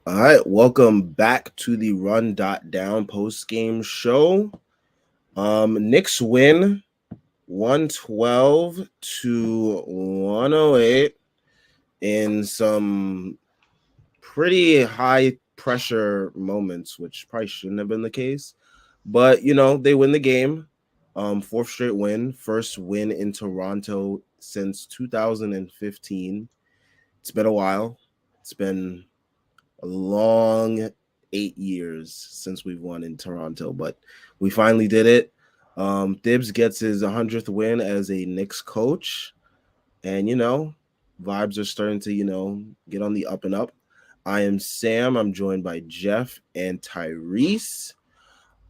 All right, welcome back to the Run.down post-game show. Knicks win 112 to 108 in some pretty high pressure moments, which probably shouldn't have been the case. But they win the game. Fourth straight win, first win in Toronto since 2015. It's been a while. It's been a long 8 years since we've won in Toronto, but we finally did it. Thibs gets his 100th win as a Knicks coach, and vibes are starting to get on the up and up. I am Sam. I'm joined by Jeff and Tyrese.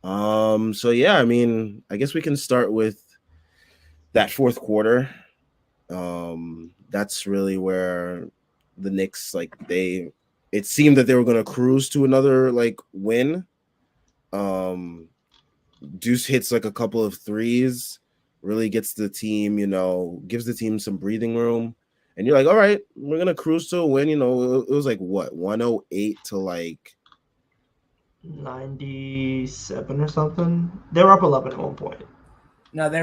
So yeah, I guess we can start with that fourth quarter. That's really where the Knicks it seemed that they were going to cruise to another win. Deuce hits a couple of threes, really gets the team, gives the team some breathing room. And you're like, all right, we're going to cruise to a win. It was 108 to 97 or something. They were up 11 at one point. No, they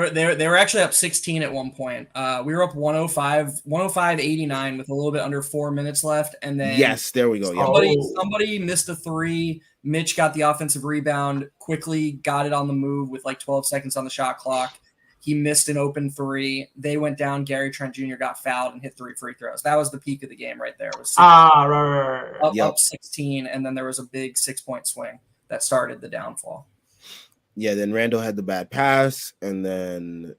were actually up 16 at one point. We were up 105-89 with a little bit under 4 minutes left, and then yes, there we go. Somebody missed a three. Mitch got the offensive rebound, quickly got it on the move with 12 seconds on the shot clock. He missed an open three. They went down. Gary Trent Jr. got fouled and hit 3 free throws. That was the peak of the game right there. It was right. Up 16, and then there was a big 6-point swing that started the downfall. Yeah, then Randall had the bad pass, and then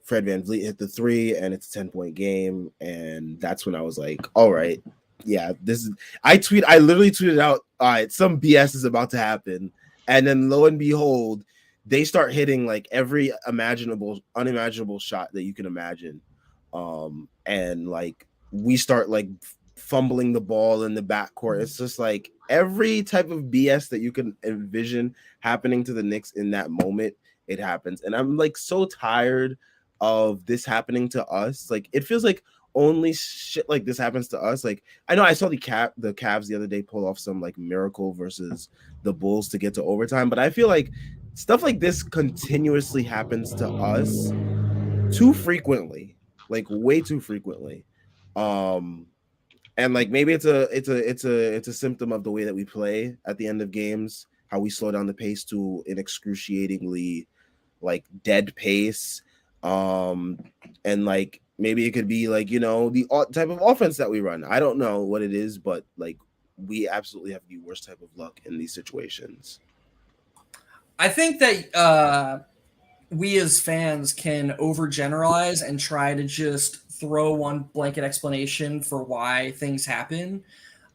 Fred VanVleet hit the three, and it's a 10-point game. And that's when I was like, all right, yeah, this is. I literally tweeted out, all right, some BS is about to happen. And then lo and behold, they start hitting every unimaginable shot that you can imagine. And we start fumbling the ball in the backcourt. It's just every type of BS that you can envision happening to the Knicks in that moment, it happens. And I'm so tired of this happening to us. It feels like only shit like this happens to us. I know I saw the Cavs the other day pull off some miracle versus the Bulls to get to overtime, but I feel like stuff like this continuously happens to us too frequently, way too frequently. And maybe it's a symptom of the way that we play at the end of games, how we slow down the pace to an excruciatingly dead pace. And maybe it could be the type of offense that we run. I don't know what it is, but we absolutely have the worst type of luck in these situations. I think that we as fans can overgeneralize and try to just throw one blanket explanation for why things happen.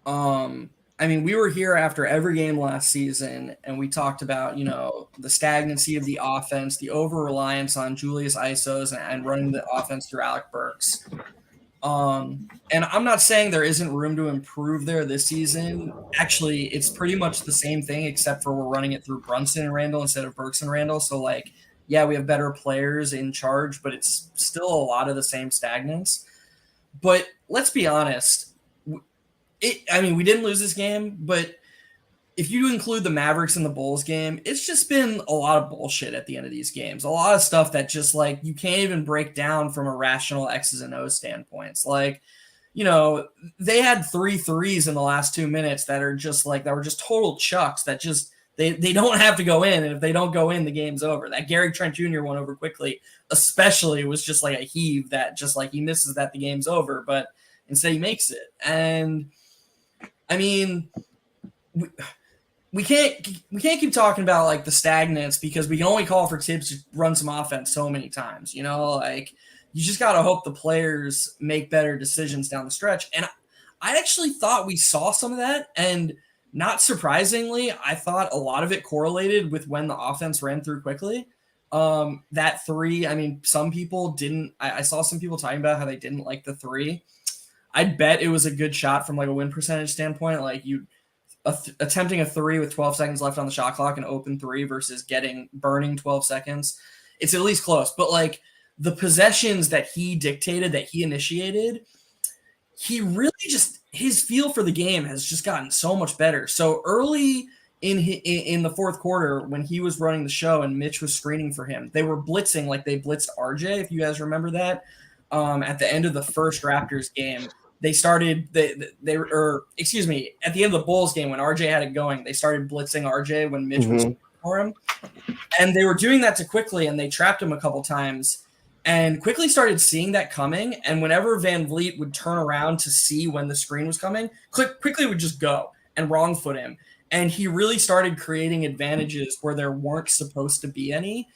We were here after every game last season, and we talked about, the stagnancy of the offense, the over-reliance on Julius Isos and running the offense through Alec Burks. And I'm not saying there isn't room to improve there this season. Actually, it's pretty much the same thing, except for we're running it through Brunson and Randall instead of Burks and Randall. So, yeah, we have better players in charge, but it's still a lot of the same stagnance. But let's be honest. We didn't lose this game, but if you include the Mavericks and the Bulls game, it's just been a lot of bullshit at the end of these games. A lot of stuff that just you can't even break down from a rational X's and O's standpoints. They had 3 threes in the last 2 minutes that are just that were just total chucks that just they don't have to go in. And if they don't go in, the game's over. That Gary Trent Jr. one over quickly, especially, was just a heave that just he misses that the game's over, but instead he makes it. And we can't keep talking about the stagnance because we can only call for Tibbs to run some offense so many times. You just got to hope the players make better decisions down the stretch. And I actually thought we saw some of that. And not surprisingly, I thought a lot of it correlated with when the offense ran through quickly. That three, some people didn't. I saw some people talking about how they didn't like the three. I'd bet it was a good shot from a win percentage standpoint. Attempting a three with 12 seconds left on the shot clock, an open three versus burning 12 seconds. It's at least close. But the possessions that he dictated, that he initiated, he really just, his feel for the game has just gotten so much better. So early in the fourth quarter, when he was running the show and Mitch was screening for him, they were blitzing like they blitzed RJ, if you guys remember that. At the end of the first Raptors game, they started at the end of the Bulls game when RJ had it going, they started blitzing RJ when Mitch was for him. And they were doing that to Quickly, and they trapped him a couple times. And Quickly started seeing that coming, and whenever Van Vliet would turn around to see when the screen was coming, Quickly would just go and wrong foot him. And he really started creating advantages where there weren't supposed to be any.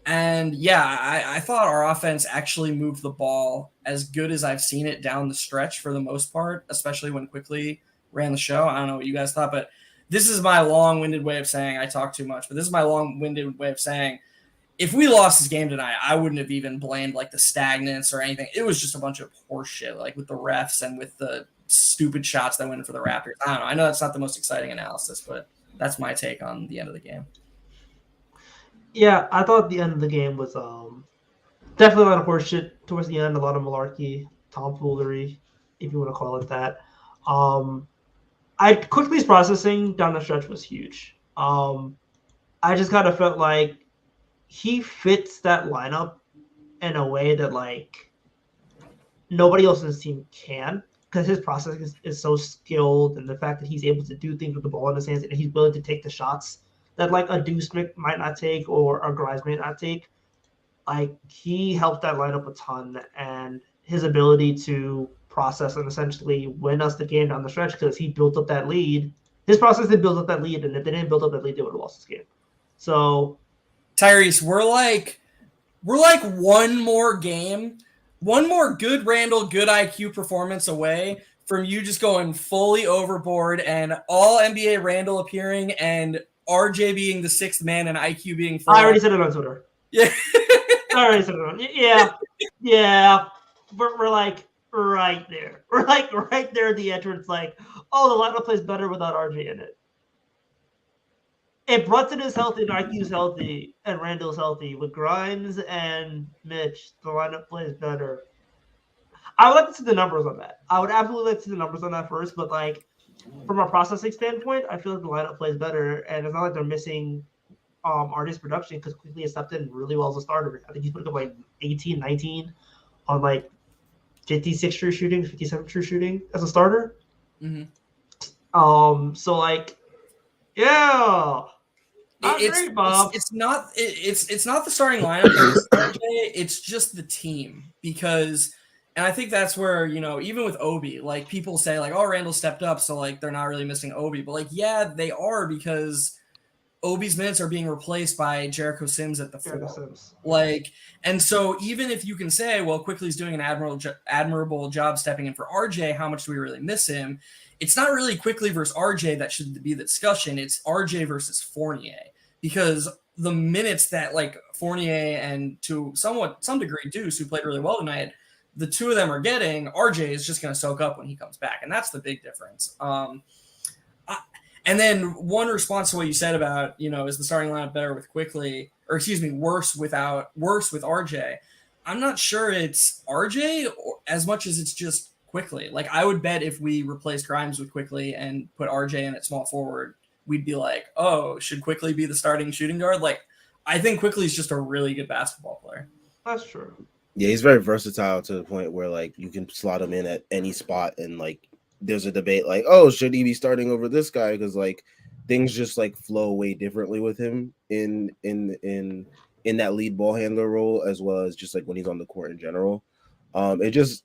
And yeah, I thought our offense actually moved the ball as good as I've seen it down the stretch for the most part, especially when Quickly ran the show. I don't know what you guys thought, but this is my long-winded way of saying I talk too much, but this is my long-winded way of saying if we lost this game tonight, I wouldn't have even blamed like the stagnance or anything. It was just a bunch of horse shit, like with the refs and with the stupid shots that went in for the Raptors. I don't know. I know that's not the most exciting analysis, but that's my take on the end of the game. Yeah, I thought the end of the game was definitely a lot of horse shit towards the end, a lot of malarkey, tomfoolery, if you want to call it that. Quickly's processing down the stretch was huge. I just kind of felt like he fits that lineup in a way that like nobody else in his team can, because his processing is so skilled, and the fact that he's able to do things with the ball in his hands and he's willing to take the shots that like a Deuce might not take or a Grimes might not take. Like he helped that lineup a ton, and his ability to process and essentially win us the game down the stretch because he built up that lead. His process did build up that lead, and if they didn't build up that lead, they would have lost this game. So, Tyrese, we're like one more game, one more good Randall, good IQ performance away from you just going fully overboard and all NBA Randall appearing and RJ being the sixth man and IQ being four. I already said it on Twitter. Yeah. I already said it on. Yeah. We're like right there. We're like right there at the entrance. Like, oh, the lineup plays better without RJ in it. If Brunson is healthy and IQ's healthy and Randall's healthy, with Grimes and Mitch, the lineup plays better. I would like to see the numbers on that. I would absolutely like to see the numbers on that first, but like from a processing standpoint, I feel like the lineup plays better, and it's not like they're missing RJ's production because Quickly has stepped in really well as a starter. I think he's put up like 18, 19 on like 56 true shooting, 57 true shooting as a starter. Mm-hmm. So like, yeah. It's not the starting lineup. It's just the team, because, and I think that's where, you know, even with Obi, like people say like, oh, Randall stepped up, so like they're not really missing Obi, but like, yeah, they are, because Obi's minutes are being replaced by Jericho Sims at the four. Like, and so even if you can say, well, Quickly's doing an admirable job stepping in for RJ, how much do we really miss him? It's not really Quickly versus RJ that should be the discussion. It's RJ versus Fournier, because the minutes that like Fournier and to some degree Deuce, who played really well tonight, the two of them are getting, RJ is just going to soak up when he comes back, and that's the big difference. And then one response to what you said about, you know, is the starting lineup better with Quickly, or excuse me, worse with RJ? I'm not sure it's RJ as much as it's just Quickly. Like, I would bet if we replaced Grimes with Quickly and put RJ in at small forward, we'd be like, oh, should Quickly be the starting shooting guard? Like, I think Quickly is just a really good basketball player. That's true. Yeah, he's very versatile to the point where like you can slot him in at any spot, and like there's a debate like, oh, should he be starting over this guy? Because like things just like flow way differently with him in that lead ball handler role, as well as just like when he's on the court in general. It just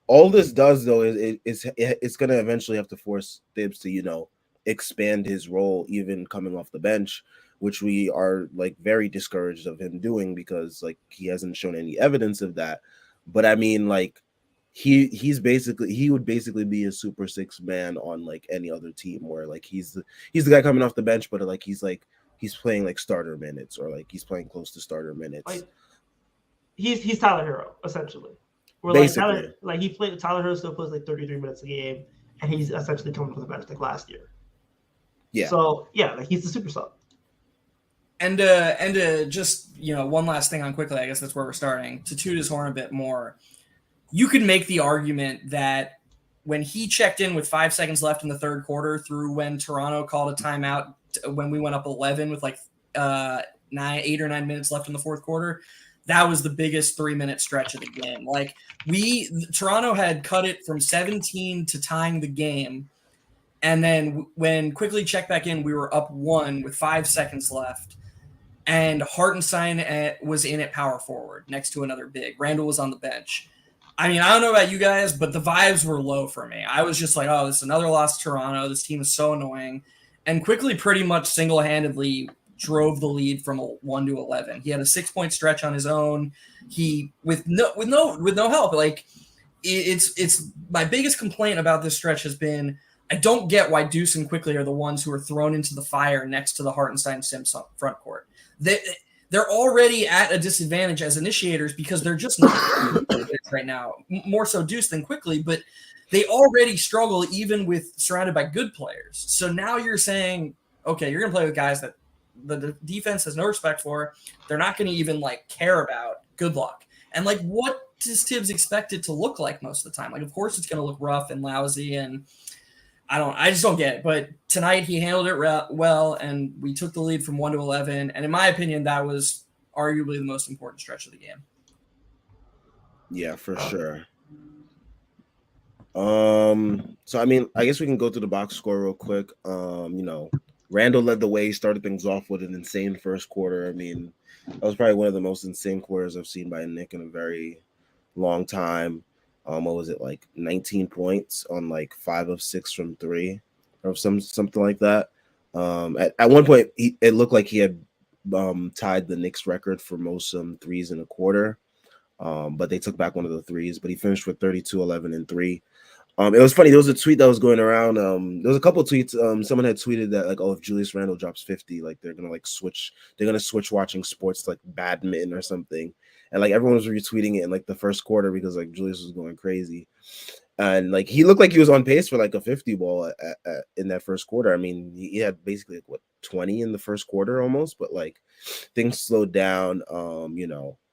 all this does though is it's gonna eventually have to force Thibs to, you know, expand his role even coming off the bench, which we are like very discouraged of him doing because like he hasn't shown any evidence of that. But I mean, like he would basically be a super six man on like any other team where like he's the guy coming off the bench, but like he's playing like starter minutes, or like he's playing close to starter minutes. Like, he's Tyler Hero essentially. Where Basically. Tyler Hero still plays like 33 minutes a game, and he's essentially coming from the bench like last year. Yeah. So yeah, like he's the super sub. And just, you know, one last thing on Quickly, I guess that's where we're starting, to toot his horn a bit more. You could make the argument that when he checked in with 5 seconds left in the third quarter through when Toronto called a timeout when we went up 11 with like 8 or 9 minutes left in the fourth quarter, that was the biggest 3-minute stretch of the game. Like Toronto had cut it from 17 to tying the game. And then when quickly checked back in, we were up 1 with 5 seconds left. And Hartenstein was in at power forward next to another big. Randall was on the bench. I mean, I don't know about you guys, but the vibes were low for me. I was just like, oh, this is another loss to Toronto. This team is so annoying. And quickly pretty much single-handedly drove the lead from 1 to 11. He had a 6-point stretch on his own. He with no help. Like it's my biggest complaint about this stretch has been I don't get why Deuce and Quickly are the ones who are thrown into the fire next to the Hartenstein-Sims front court. They're already at a disadvantage as initiators because they're just not right now. More so Deuce than Quickly, but they already struggle even with surrounded by good players. So now you're saying, okay, you're going to play with guys that the defense has no respect for. They're not going to even like care about. Good luck. And like, what does Tibbs expect it to look like most of the time? Like, of course it's going to look rough and lousy, and I just don't get it. But tonight he handled it well, and we took the lead from 1 to 11. And in my opinion, that was arguably the most important stretch of the game. Yeah, for sure. So I mean, I guess we can go through the box score real quick. Randall led the way. He started things off with an insane first quarter. I mean, that was probably one of the most insane quarters I've seen by Nick in a very long time. What was it, like 19 points on like 5 of 6 from 3 or something like that. At one point, it looked like he had tied the Knicks record for most threes in a quarter. But they took back one of the threes. But he finished with 32, 11, and 3. It was funny. There was a tweet that was going around. There was a couple of tweets. Someone had tweeted that like, oh, if Julius Randle drops 50, like they're gonna switch watching sports to like badminton or something. And like everyone was retweeting it in like the first quarter because like Julius was going crazy. And like he looked like he was on pace for like a 50 ball in that first quarter. I mean, he had basically like 20 in the first quarter almost, but like things slowed down,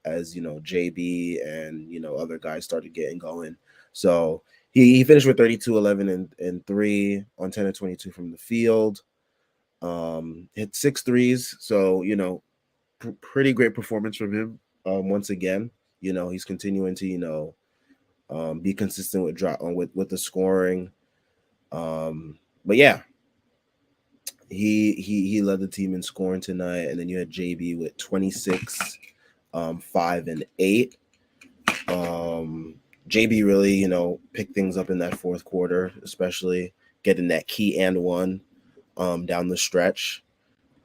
as JB and other guys started getting going. So he finished with 32, 11, and 3 on 10 of 22 from the field. Hit 6 threes. So, pretty great performance from him. Once again, he's continuing to, be consistent with the scoring. But yeah, he led the team in scoring tonight. And then you had JB with 26, 5, and 8. JB really, picked things up in that fourth quarter, especially getting that key and one down the stretch.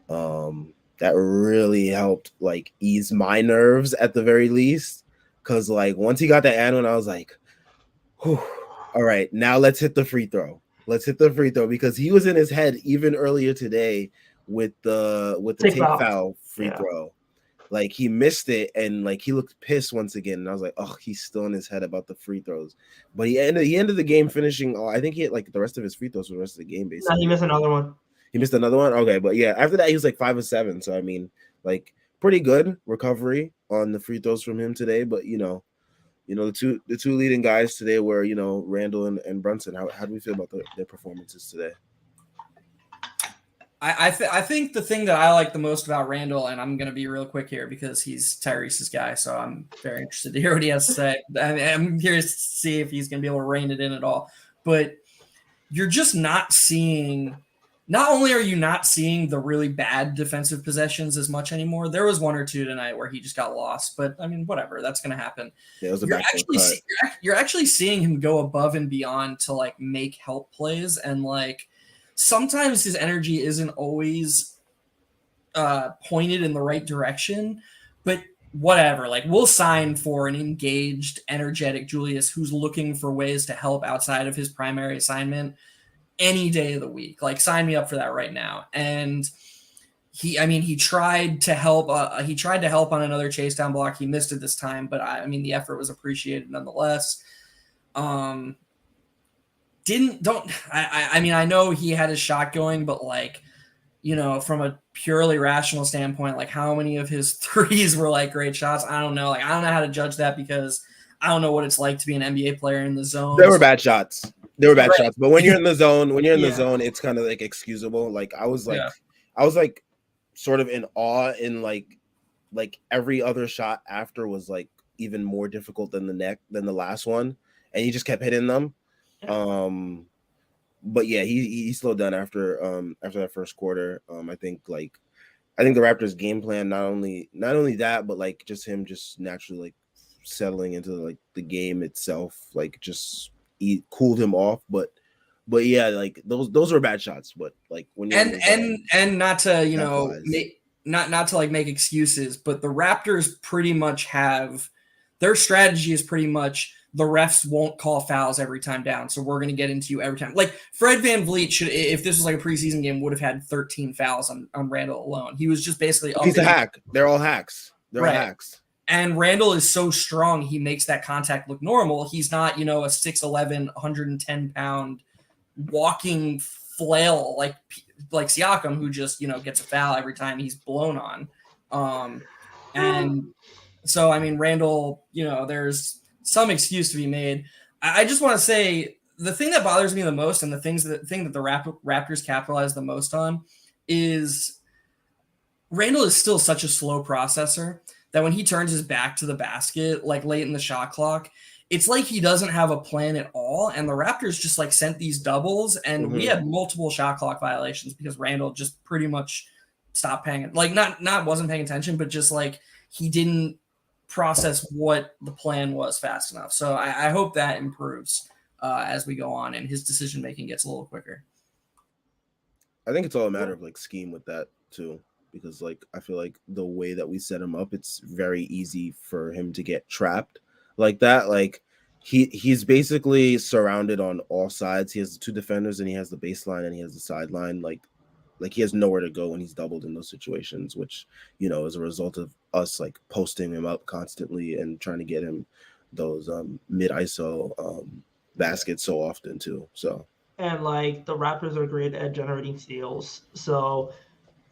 That really helped like ease my nerves at the very least. Cause like once he got that and one, I was like, whew, all right, now let's hit the free throw. Because he was in his head even earlier today with the take foul free throw. Like he missed it and like he looked pissed once again. And I was like, oh, he's still in his head about the free throws. But he ended the game finishing. I think he hit like the rest of his free throws for the rest of the game, basically. No, he missed another one. He missed another one? Okay, but yeah, after that he was like 5 of 7. So I mean, like pretty good recovery on the free throws from him today. But the two leading guys today were, Randall and Brunson. How do we feel about their performances today? I think the thing that I like the most about Randall, and I'm going to be real quick here because he's Tyrese's guy, so I'm very interested to hear what he has to say. I'm curious to see if he's going to be able to rein it in at all. But you're just not seeing – not only are you not seeing the really bad defensive possessions as much anymore, there was 1 or 2 tonight where he just got lost. But, I mean, whatever. That's going to happen. Yeah, it was you're actually seeing him go above and beyond to, like, make help plays and, like – sometimes his energy isn't always pointed in the right direction, but whatever. Like we'll sign for an engaged, energetic Julius who's looking for ways to help outside of his primary assignment any day of the week. Like sign me up for that right now. And he tried to help. He tried to help on another chase down block. He missed it this time, but the effort was appreciated nonetheless. I know he had his shot going, but like, from a purely rational standpoint, like how many of his threes were like great shots? I don't know. Like, I don't know how to judge that because I don't know what it's like to be an NBA player in the zone. There were bad shots. There were bad Right. shots, but when you're in the zone, Yeah. it's kind of like excusable. Like I was Yeah. sort of in awe in like every other shot after was like even more difficult than the last one, and he just kept hitting them. Yeah. But yeah, he slowed down after that first quarter. I think the Raptors game plan not only that, but like just him just naturally like settling into like the game itself, like just he cooled him off. But yeah, like those were bad shots. But like when you're in the zone, and not to capitalize. not to like make excuses, but the Raptors pretty much have their strategy is pretty much the refs won't call fouls every time down, so we're going to get into you every time. Like Fred VanVleet should, if this was like a preseason game, would have had 13 fouls on Randall alone. He was just basically He's a hack. They're all hacks. They're all hacks. And Randall is so strong, he makes that contact look normal. He's not, a 6'11", 110-pound walking flail like Siakam, who just, gets a foul every time he's blown on. And so, I mean, Randall, there's some excuse to be made. I just want to say the thing that bothers me the most, and the thing that the Raptors capitalize the most on, is Randall is still such a slow processor that when he turns his back to the basket, like late in the shot clock, it's like he doesn't have a plan at all. And the Raptors just like sent these doubles, and we had multiple shot clock violations because Randall just pretty much stopped paying, like not wasn't paying attention, but just like he didn't process what the plan was fast enough. So I hope that improves as we go on and his decision making gets a little quicker. I think it's all a matter of like scheme with that too, because like I feel like the way that we set him up, it's very easy for him to get trapped like that. Like he's basically surrounded on all sides. He has the two defenders, and he has the baseline, and he has the sideline. Like he has nowhere to go when he's doubled in those situations, which is a result of us like posting him up constantly and trying to get him those mid ISO baskets so often too. So. And like the Raptors are great at generating steals, so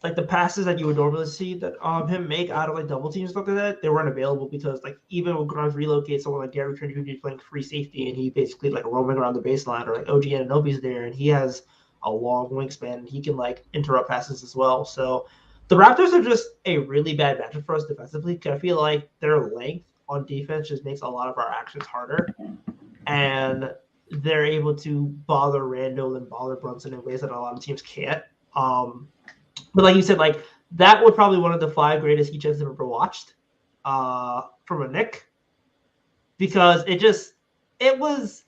like the passes that you would normally see that him make out of like double teams stuff like that, they weren't available because like even when Grimes relocates someone like Gary Trent, who's playing free safety, and he basically like roaming around the baseline, or like OG Anunoby's there, and he has a long wingspan, and he can like interrupt passes as well. So the Raptors are just a really bad matchup for us defensively, because I feel like their length on defense just makes a lot of our actions harder, and they're able to bother Randall and bother Brunson in ways that a lot of teams can't. But like you said, like that was probably one of the 5 greatest heat checks I've ever watched from a Knick, because it was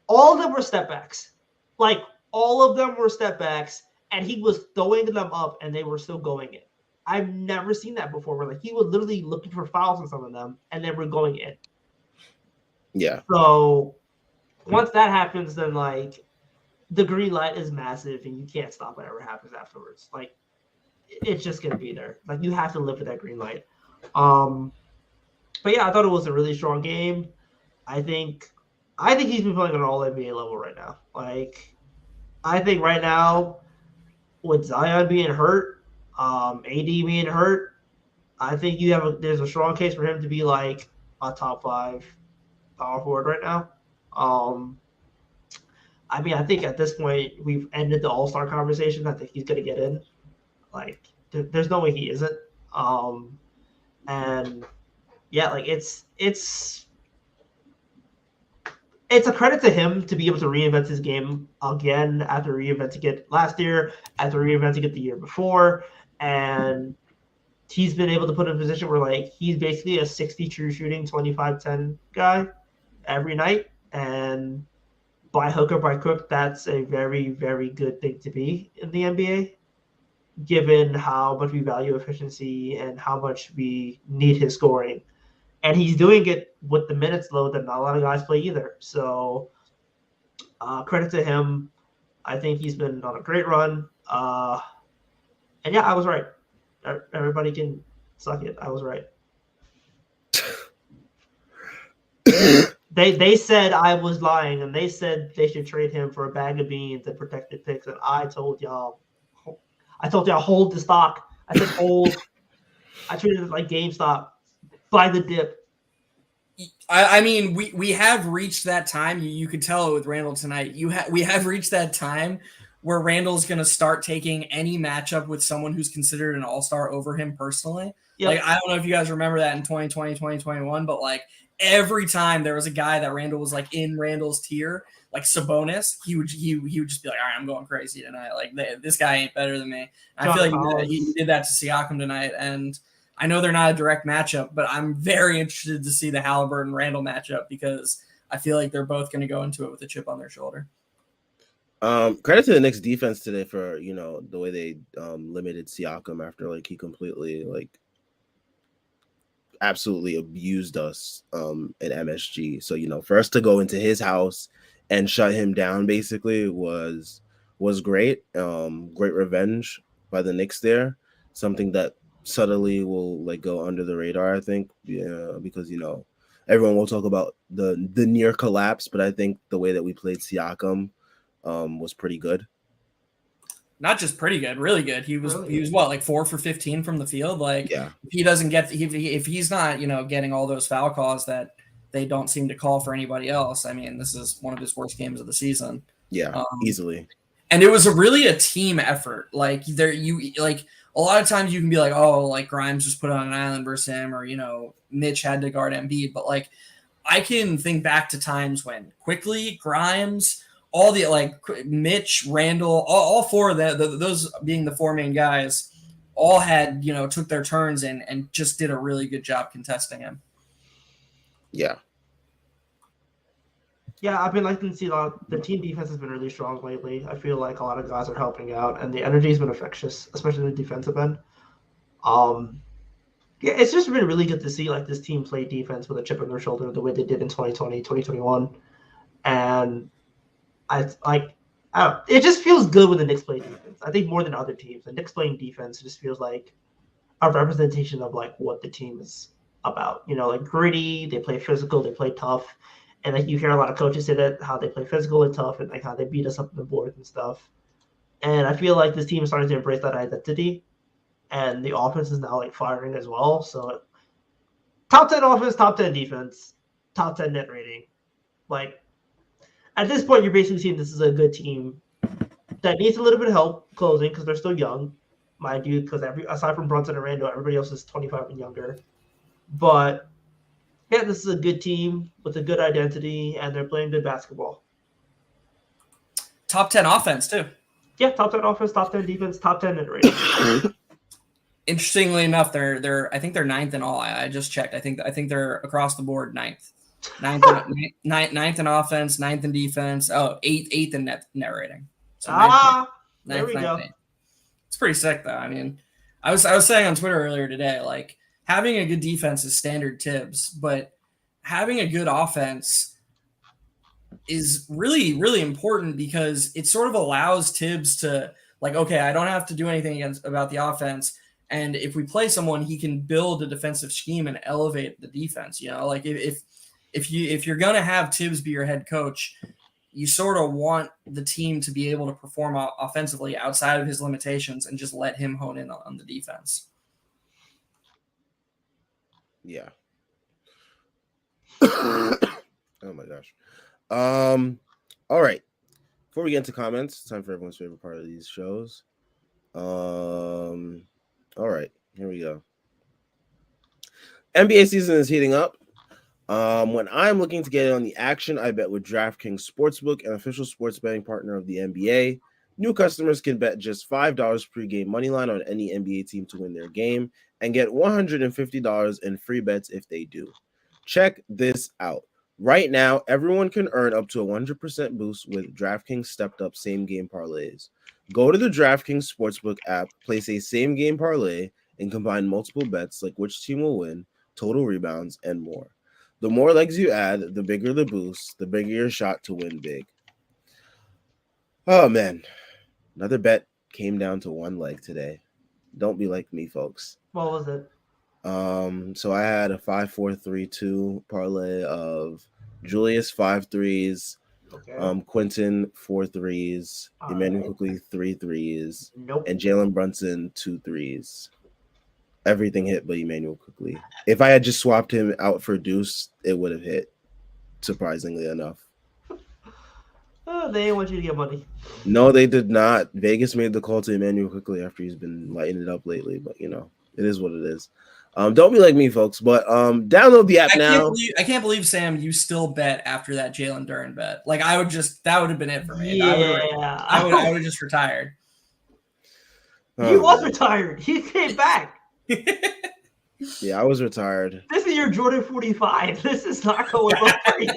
all of them were step backs. Like all of them were step backs, and he was throwing them up and they were still going in. I've never seen that before, where like he was literally looking for fouls on some of them and they were going in. Yeah. So once that happens, then like the green light is massive, and you can't stop whatever happens afterwards. Like it's just gonna be there. Like you have to live with that green light. But yeah, I thought it was a really strong game. I think he's been playing at an all NBA level right now. Like I think right now, with Zion being hurt, AD being hurt, I think there's a strong case for him to be like a top 5 power forward right now. I mean, I think at this point we've ended the All-Star conversation. I think he's going to get in. Like, there's no way he isn't. And yeah, like it's a credit to him to be able to reinvent his game again after reinventing it last year, after reinventing it the year before, and he's been able to put in a position where like he's basically a 60 true shooting 25-10 guy every night, and by hook or by crook, that's a very, very good thing to be in the NBA, given how much we value efficiency and how much we need his scoring. And he's doing it with the minutes load that not a lot of guys play either. So credit to him. I think he's been on a great run. And yeah, I was right. Everybody can suck it. I was right. They said I was lying, and they said they should trade him for a bag of beans and protected picks. And I told y'all hold the stock. I said hold. I treated it like GameStop. Buy the dip. I mean, we have reached that time. You could tell it with Randall tonight. We have reached that time where Randall's going to start taking any matchup with someone who's considered an all-star over him personally. Yep. Like, I don't know if you guys remember that in 2020, 2021, but like every time there was a guy that Randall was like in Randall's tier, like Sabonis, he would just be like, all right, I'm going crazy tonight. Like this guy ain't better than me. And I feel like he did that to Siakam tonight. And I know they're not a direct matchup, but I'm very interested to see the Halliburton Randall matchup because I feel like they're both going to go into it with a chip on their shoulder. Credit to the Knicks defense today for the way they limited Siakam after like he completely like absolutely abused us at MSG. So for us to go into his house and shut him down basically was great. Great revenge by the Knicks there. Something that subtly will like go under the radar, I think. Yeah, because everyone will talk about the near collapse, but I think the way that we played Siakam was pretty good. Not just pretty good, really good. He was what, like 4 for 15 from the field. Like yeah. If he doesn't get if he's not getting all those foul calls that they don't seem to call for anybody else. I mean, this is one of his worst games of the season. Yeah, easily. And it was really a team effort. Like a lot of times you can be like, oh, like Grimes just put on an island versus him, or Mitch had to guard Embiid. But like I can think back to times when Quickly, Grimes, all the Mitch, Randall, all four of those being the four main guys, all had took their turns and just did a really good job contesting him. Yeah. Yeah, I've been liking to see the team defense has been really strong lately. I feel like a lot of guys are helping out, and the energy has been infectious, especially in the defensive end. Yeah, it's just been really good to see like this team play defense with a chip on their shoulder the way they did in 2020, 2021. And it just feels good when the Knicks play defense. I think more than other teams, the Knicks playing defense just feels like a representation of like what the team is about. Like gritty, they play physical, they play tough. And like you hear a lot of coaches say that how they play physical and tough and like how they beat us up on the board and stuff. And I feel like this team is starting to embrace that identity. And the offense is now like firing as well. So top 10 offense, top 10 defense, top 10 net rating. Like at this point, you're basically seeing this is a good team that needs a little bit of help closing because they're still young, mind you, because aside from Brunson and Randall, everybody else is 25 and younger. But yeah, this is a good team with a good identity, and they're playing good basketball. Top 10 offense, too. Yeah, top 10 offense, top 10 defense, top 10 net rating. Interestingly enough, I think they're ninth in all. I just checked. I think they're across the board ninth. Ninth in offense, ninth in defense. Oh, eighth in net rating. So there we go. It's pretty sick, though. I mean, I was saying on Twitter earlier today, like having a good defense is standard Tibbs, but having a good offense is really, really important because it sort of allows Tibbs to like, okay, I don't have to do anything about the offense. And if we play someone, he can build a defensive scheme and elevate the defense. Like if you're gonna have Tibbs be your head coach, you sort of want the team to be able to perform offensively outside of his limitations and just let him hone in on the defense. Yeah. Oh my gosh. All right. Before we get into comments, it's time for everyone's favorite part of these shows. All right, here we go. NBA season is heating up. When I'm looking to get in on the action, I bet with DraftKings Sportsbook, an official sports betting partner of the NBA. New customers can bet just $5 pre-game moneyline on any NBA team to win their game and get $150 in free bets if they do. Check this out. Right now, everyone can earn up to a 100% boost with DraftKings stepped-up same-game parlays. Go to the DraftKings Sportsbook app, place a same-game parlay, and combine multiple bets like which team will win, total rebounds, and more. The more legs you add, the bigger the boost, the bigger your shot to win big. Oh, man. Another bet came down to one leg today. Don't be like me, folks. What was it? So I had a 5-4-3-2 parlay of Julius 5 threes, Okay. Quentin 4 threes, Emmanuel Quickly 3 threes, Nope. and Jalen Brunson 2 threes. everything hit but Emmanuel quickly. If I had just swapped him out for Deuce, it would have hit, surprisingly enough. Oh, they didn't want you to get money. No, they did not. Vegas made the call to Emmanuel quickly after he's been lighting it up lately, but it is what it is. Don't be like me, folks, but download the app now. I can't believe, Sam, you still bet after that Jalen Duren bet. Like, that would have been it for me. Yeah. I would have just retired. He was retired. He came back. Yeah, I was retired. This is your Jordan 45. This is not going well for you.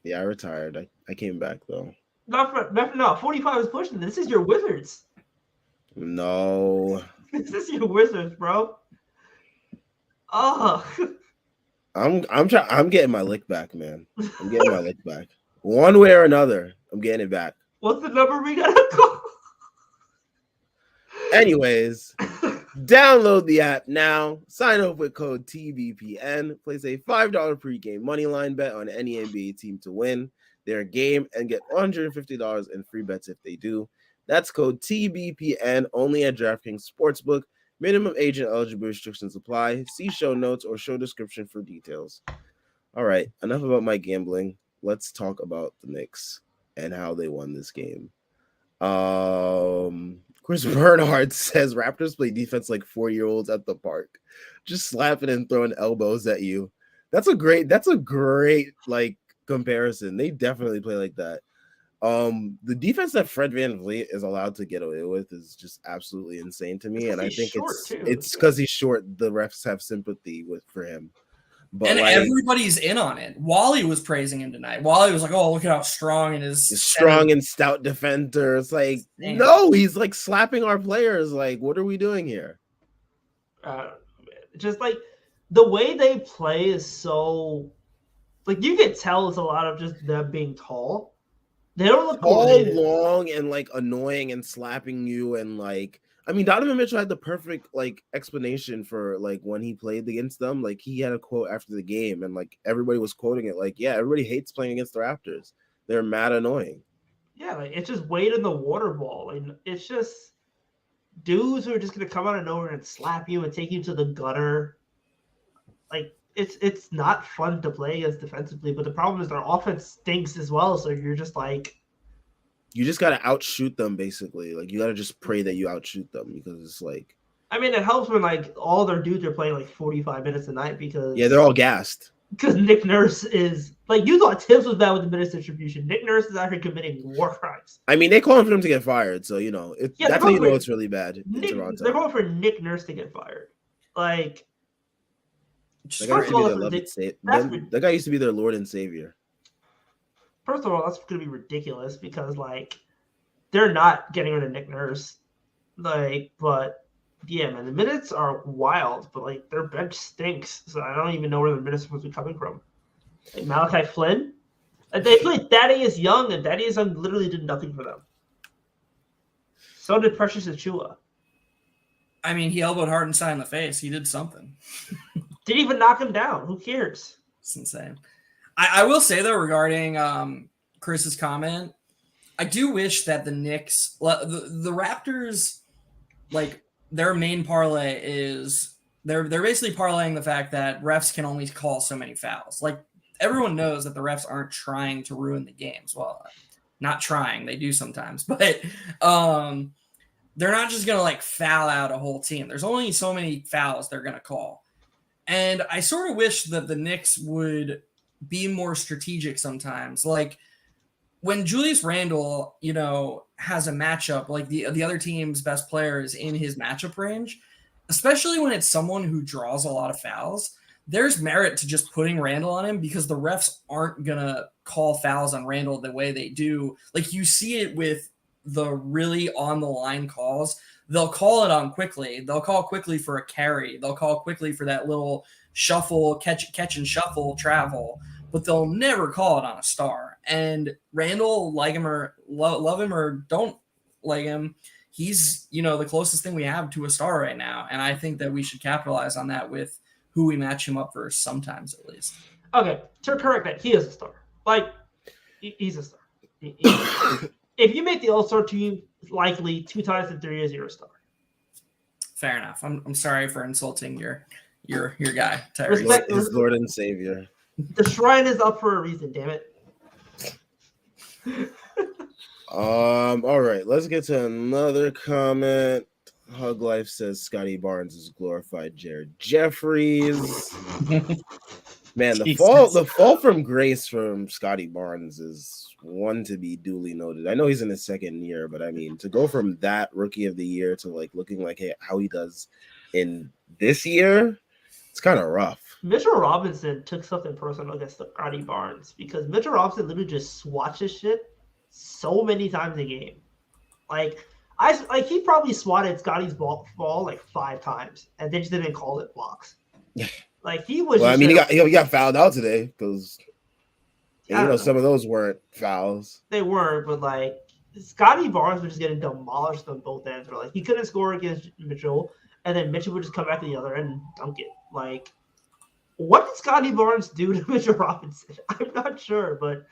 Yeah, I retired. I came back, though. No, 45 is pushing. This is your Wizards. No. This is your Wizards, bro. Oh. I'm getting my lick back, man. I'm getting my lick back. One way or another, I'm getting it back. What's the number we gotta call? Anyways, download the app now. Sign up with code TBPN. Place a $5 pregame moneyline bet on any NBA team to win their game and get $150 in free bets if they do. That's code TBPN only at DraftKings Sportsbook. Minimum age and eligible restrictions apply. See show notes or show description for details. All right, enough about my gambling. Let's talk about the Knicks and how they won this game. Chris Bernhardt says Raptors play defense like 4-year-olds at the park, just slapping and throwing elbows at you. That's a great like comparison. They definitely play like that. The defense that Fred VanVleet is allowed to get away with is just absolutely insane to me, and I think it's because he's short. The refs have sympathy for him. But and everybody's in on it. Wally was praising him tonight. Wally was like, "Oh, look at how strong and his strong and stout defender." It's like, no, he's like slapping our players. Like, what are we doing here? Just like the way they play is so, like, you can tell it's a lot of just them being tall. They don't look all long and like annoying and slapping you and like. I mean, Donovan Mitchell had the perfect like explanation for like when he played against them. Like he had a quote after the game, and like everybody was quoting it. Like, yeah, everybody hates playing against the Raptors. They're mad annoying. Yeah, like it's just weight in the water ball, and it's just dudes who are just gonna come out of nowhere and slap you and take you to the gutter. Like it's not fun to play against defensively, but the problem is their offense stinks as well. So you're just like. You just got to outshoot them, basically. Like, you got to just pray that you outshoot them because it's like... I mean, it helps when, like, all their dudes are playing, like, 45 minutes a night because... Yeah, they're all gassed. Because Nick Nurse is... Like, you thought Tibbs was bad with the minutes distribution. Nick Nurse is actually committing war crimes. I mean, they're calling for him to get fired, so, that's how you know it's really bad in Toronto. They're calling for Nick Nurse to get fired. Like... That guy used to be their Lord and Savior. First of all, that's going to be ridiculous because, like, they're not getting rid of Nick Nurse. Like, but, yeah, man, the minutes are wild, but, like, their bench stinks. So I don't even know where the minutes are supposed to be coming from. Like, Malachi Flynn? They played Thaddeus Young, and Thaddeus Young literally did nothing for them. So did Precious Achiuwa. I mean, he elbowed Hartenstein in the face. He did something. Didn't even knock him down. Who cares? It's insane. I will say, though, regarding Chris's comment, I do wish that the Knicks, the Raptors, like, their main parlay is they're basically parlaying the fact that refs can only call so many fouls. Like, everyone knows that the refs aren't trying to ruin the games. Well, not trying. They do sometimes. But they're not just going to, like, foul out a whole team. There's only so many fouls they're going to call. And I sort of wish that the Knicks would be more strategic sometimes. Like when Julius Randle, has a matchup, like the other team's best player is in his matchup range, especially when it's someone who draws a lot of fouls, there's merit to just putting Randle on him because the refs aren't going to call fouls on Randle the way they do. Like you see it with the really on the line calls. They'll call it on quickly. They'll call quickly for a carry. They'll call quickly for that little shuffle, catch and shuffle travel, but they'll never call it on a star. And Randle, like him or love him or don't like him, he's, the closest thing we have to a star right now. And I think that we should capitalize on that with who we match him up versus sometimes at least. Okay, to correct that, he is a star. Like, he's a star. If you make the All-Star team, likely 2 times in 3 years, you're a star. Fair enough. I'm sorry for insulting your guy, Tyrese. Respect- His Lord and Savior. The shrine is up for a reason, damn it. All right, let's get to another comment. Hug Life says Scotty Barnes is glorified Jared Jeffries. Man, the fall from grace from Scotty Barnes is one to be duly noted. I know he's in his second year, but I mean, to go from that rookie of the year to like looking like how he does in this year, it's kind of rough. Mitchell Robinson took something personal against Scotty Barnes because Mitchell Robinson literally just swatches shit so many times a game. He probably swatted Scotty's ball like 5 times and they just didn't call it blocks. Like he was. Well, I mean, he got fouled out today because some of those weren't fouls. They weren't, but like Scotty Barnes was just getting demolished on both ends. Or like he couldn't score against Mitchell, and then Mitchell would just come back to the other end and dunk it. Like, what did Scotty Barnes do to Mitchell Robinson? I'm not sure, but.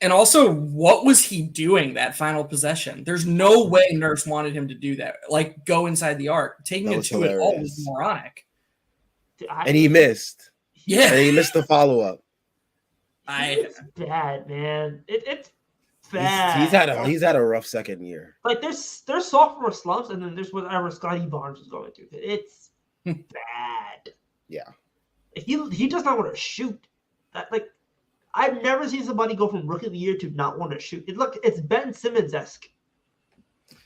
And also, what was he doing that final possession? There's no way Nurse wanted him to do that. Like, go inside the arc. Taking it to it all was moronic. And he missed. Yeah. And he missed the follow-up. It's bad, man. It's bad. He's had a rough second year. Like, there's sophomore slumps, and then there's whatever Scotty Barnes is going through. It's bad. Yeah. He does not want to shoot. I've never seen somebody go from rookie of the year to not want to shoot. It's Ben Simmons-esque.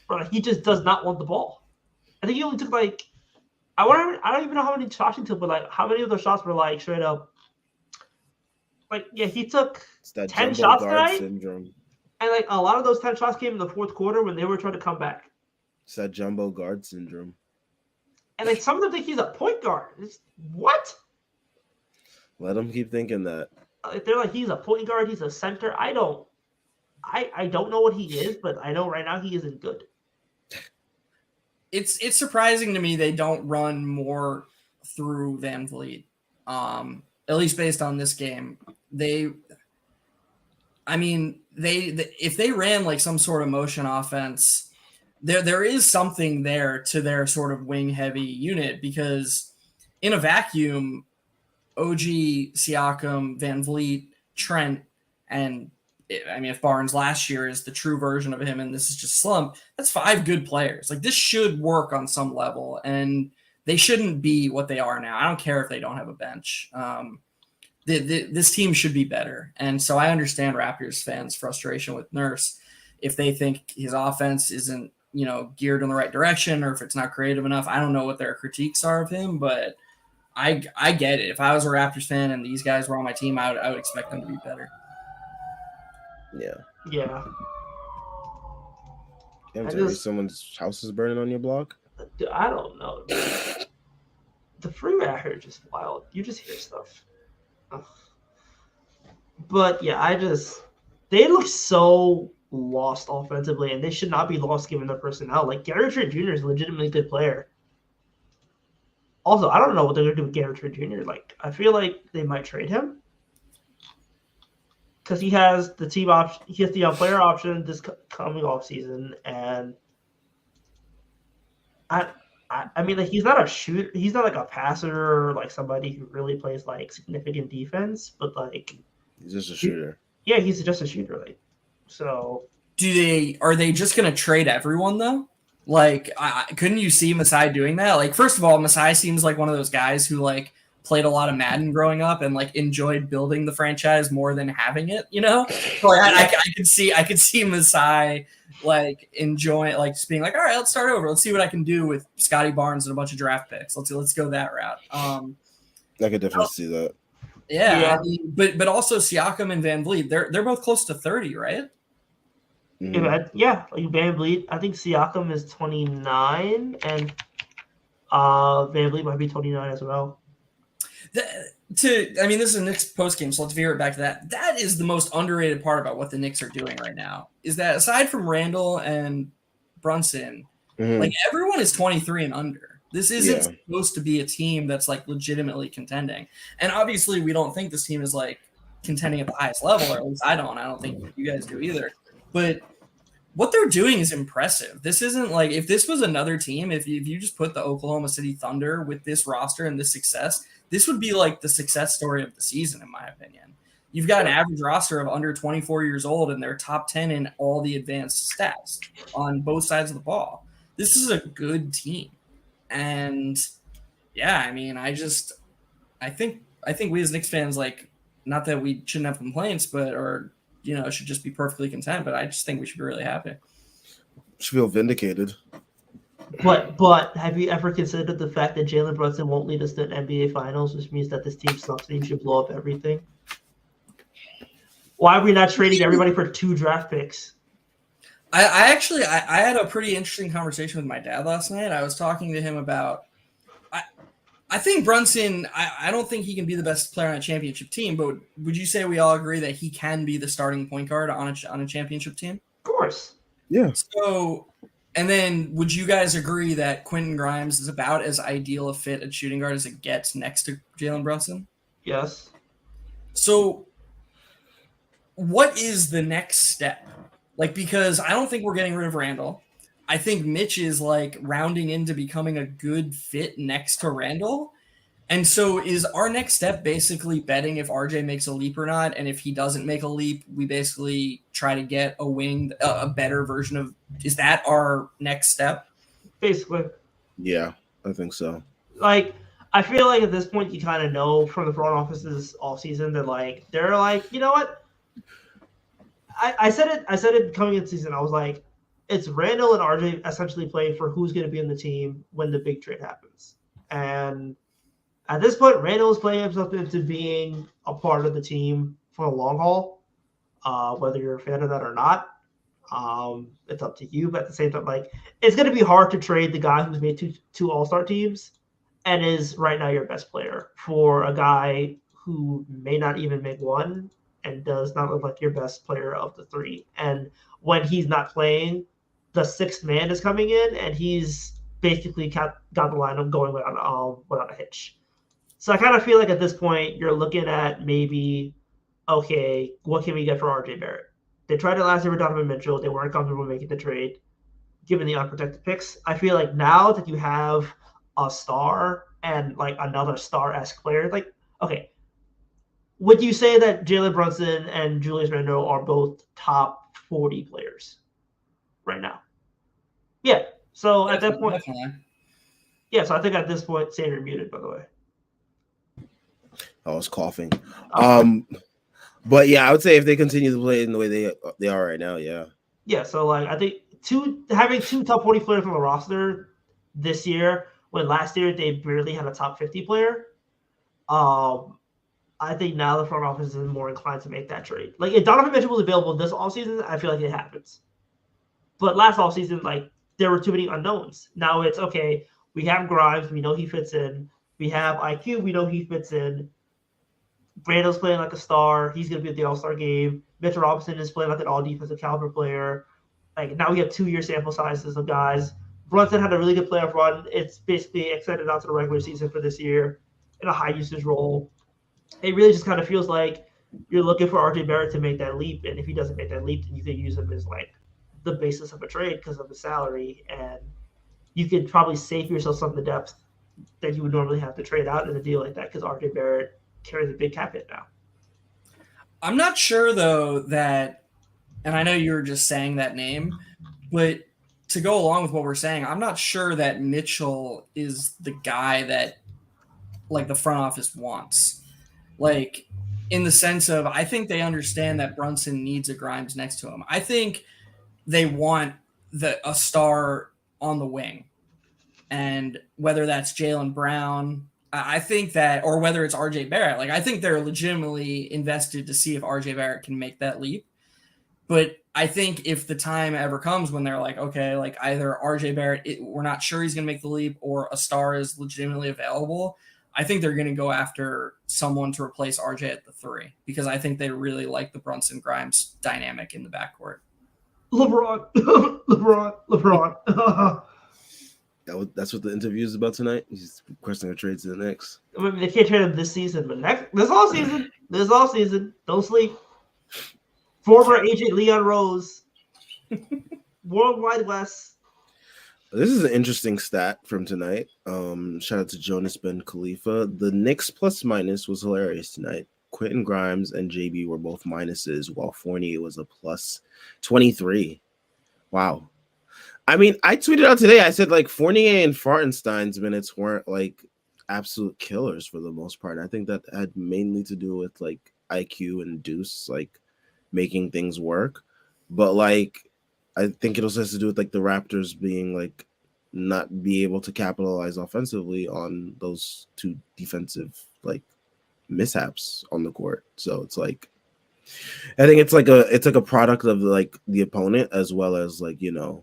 But he just does not want the ball. I think he only took I don't even know how many shots he took, but how many of those shots were straight up. He took 10 shots tonight. Syndrome. And a lot of those 10 shots came in the fourth quarter when they were trying to come back. It's that jumbo guard syndrome. And some of them think he's a point guard. What? Let them keep thinking that. They're like he's a point guard, he's a center. I don't know what he is, but I know right now he isn't good. It's surprising to me they don't run more through Van Vliet. At least based on this game. If they ran some sort of motion offense, there is something there to their sort of wing heavy unit because in a vacuum, OG, Siakam, Van Vliet, Trent, and if Barnes last year is the true version of him and this is just slump, that's 5 good players. This should work on some level, and they shouldn't be what they are now. I don't care if they don't have a bench. This team should be better. And so I understand Raptors fans' frustration with Nurse if they think his offense isn't, geared in the right direction or if it's not creative enough. I don't know what their critiques are of him, but I get it. If I was a Raptors fan and these guys were on my team, I would expect them to be better. Yeah. Yeah. Someone's house is burning on your block? Dude, I don't know. The freeway out here is just wild. You just hear stuff. Ugh. But yeah, they look so lost offensively, and they should not be lost given their personnel. Gary Trent Jr. is a legitimately good player. Also, I don't know what they're going to do with Gary Trent Jr. I feel like they might trade him because he has the team option. He has the player option this coming off season, and I mean, he's not a shooter. He's not a passer or somebody who really plays significant defense. But he's just a shooter. Yeah, he's just a shooter. So are they just going to trade everyone though? Couldn't you see Masai doing that? First of all, Masai seems like one of those guys who played a lot of Madden growing up and enjoyed building the franchise more than having it. So I could see Masai enjoying just being all right, let's start over. Let's see what I can do with Scotty Barnes and a bunch of draft picks. Let's go that route. I could definitely see that. Yeah. But also Siakam and Van Vliet, they're both close to 30, right? Mm-hmm. Yeah, Van Vliet. I think Siakam is 29, and Van Vliet might be 29 as well. This is a Knicks postgame, so let's veer it back to that. That is the most underrated part about what the Knicks are doing right now, is that aside from Randall and Brunson, everyone is 23 and under. This isn't supposed to be a team that's legitimately contending. And obviously we don't think this team is contending at the highest level, or at least I don't think you guys do either. But what they're doing is impressive. This isn't like if this was another team, if you just put the Oklahoma City Thunder with this roster and this success, this would be like the success story of the season, in my opinion. You've got an average roster of under 24 years old, and they're top 10 in all the advanced stats on both sides of the ball. This is a good team. And yeah, I mean, I think we as Knicks fans, like, not that we shouldn't have complaints, but should just be perfectly content. But I just think we should be really happy. Should feel vindicated. But have you ever considered the fact that Jalen Brunson won't lead us to an NBA Finals, which means that this team sucks and he should blow up everything? Why are we not trading everybody for 2 draft picks? I actually had a pretty interesting conversation with my dad last night. I was talking to him about I think Brunson, I don't think he can be the best player on a championship team, but would you say we all agree that he can be the starting point guard on a championship team? Of course. Yeah. So, and then would you guys agree that Quentin Grimes is about as ideal a fit at shooting guard as it gets next to Jalen Brunson? Yes. So what is the next step? Like, because I don't think we're getting rid of Randall. I think Mitch is like rounding into becoming a good fit next to Randall. And so is our next step basically betting if RJ makes a leap or not? And if he doesn't make a leap, we basically try to get a wing, a better version of, is that our next step? Basically. Yeah, I think so. Like, I feel like at this point you kind of know from the front offices all season that like, they're like, you know what? I said it coming into season. I was like, it's Randall and RJ essentially playing for who's going to be in the team when the big trade happens. And at this point, Randall is playing himself into being a part of the team for the long haul, whether you're a fan of that or not. It's up to you. But at the same time, like, it's going to be hard to trade the guy who's made two All-Star teams and is right now your best player for a guy who may not even make one and does not look like your best player of the 3. And when he's not playing, the 6th man is coming in, and he's basically got the lineup going without a hitch. So I kind of feel like at this point, you're looking at maybe, okay, what can we get for RJ Barrett? They tried it last year with Donovan Mitchell. They weren't comfortable making the trade, given the unprotected picks. I feel like now that you have a star and like another star-esque player, like, okay, would you say that Jalen Brunson and Julius Randle are both top 40 players right now? Yeah. So at that point, yeah. So I think at this point, Sam, you're muted, by the way. I was coughing. But yeah, I would say if they continue to play in the way they are right now, yeah. Yeah. So like, I think having 2 top 40 players on the roster this year, when last year they barely had a top 50 player. I think now the front office is more inclined to make that trade. Like, if Donovan Mitchell was available this offseason, I feel like it happens. But last offseason, like, there were too many unknowns. Now it's, okay, we have Grimes. We know he fits in. We have IQ. We know he fits in. Randall's playing like a star. He's going to be at the All-Star game. Mitchell Robinson is playing like an all-defensive caliber player. Like, now we have 2-year sample sizes of guys. Brunson had a really good playoff run. It's basically extended out to the regular season for this year in a high-usage role. It really just kind of feels like you're looking for RJ Barrett to make that leap. And if he doesn't make that leap, then you can use him as, like, the basis of a trade because of the salary. And you could probably save yourself some of the depth that you would normally have to trade out in a deal like that because RJ Barrett carries a big cap hit now. I'm not sure, though, that – and I know you were just saying that name, but to go along with what we're saying, I'm not sure that Mitchell is the guy that, like, the front office wants. Like, in the sense of, I think they understand that Brunson needs a Grimes next to him. I think they want a star on the wing. And whether that's Jaylen Brown, I think that, or whether it's RJ Barrett, like, I think they're legitimately invested to see if RJ Barrett can make that leap. But I think if the time ever comes when they're like, okay, like, either RJ Barrett, we're not sure he's going to make the leap, or a star is legitimately available, I think they're going to go after someone to replace RJ at the 3 because I think they really like the Brunson Grimes dynamic in the backcourt. LeBron. That's what the interview is about tonight. He's requesting a trade to the Knicks. I mean, they can't trade him this season, but this all season. Don't sleep. Former agent Leon Rose Worldwide West. This is an interesting stat from tonight. Shout out to Jonas Ben Khalifa. The Knicks plus minus was hilarious tonight. Quentin Grimes and JB were both minuses, while Fournier was a plus 23. Wow. I mean, I tweeted out today, I said like Fournier and Fartenstein's minutes weren't like absolute killers for the most part. I think that had mainly to do with like IQ and Deuce like making things work. But like I think it also has to do with like the Raptors being like not be able to capitalize offensively on those two defensive like mishaps on the court. So it's like I think it's like a product of like the opponent as well as like, you know,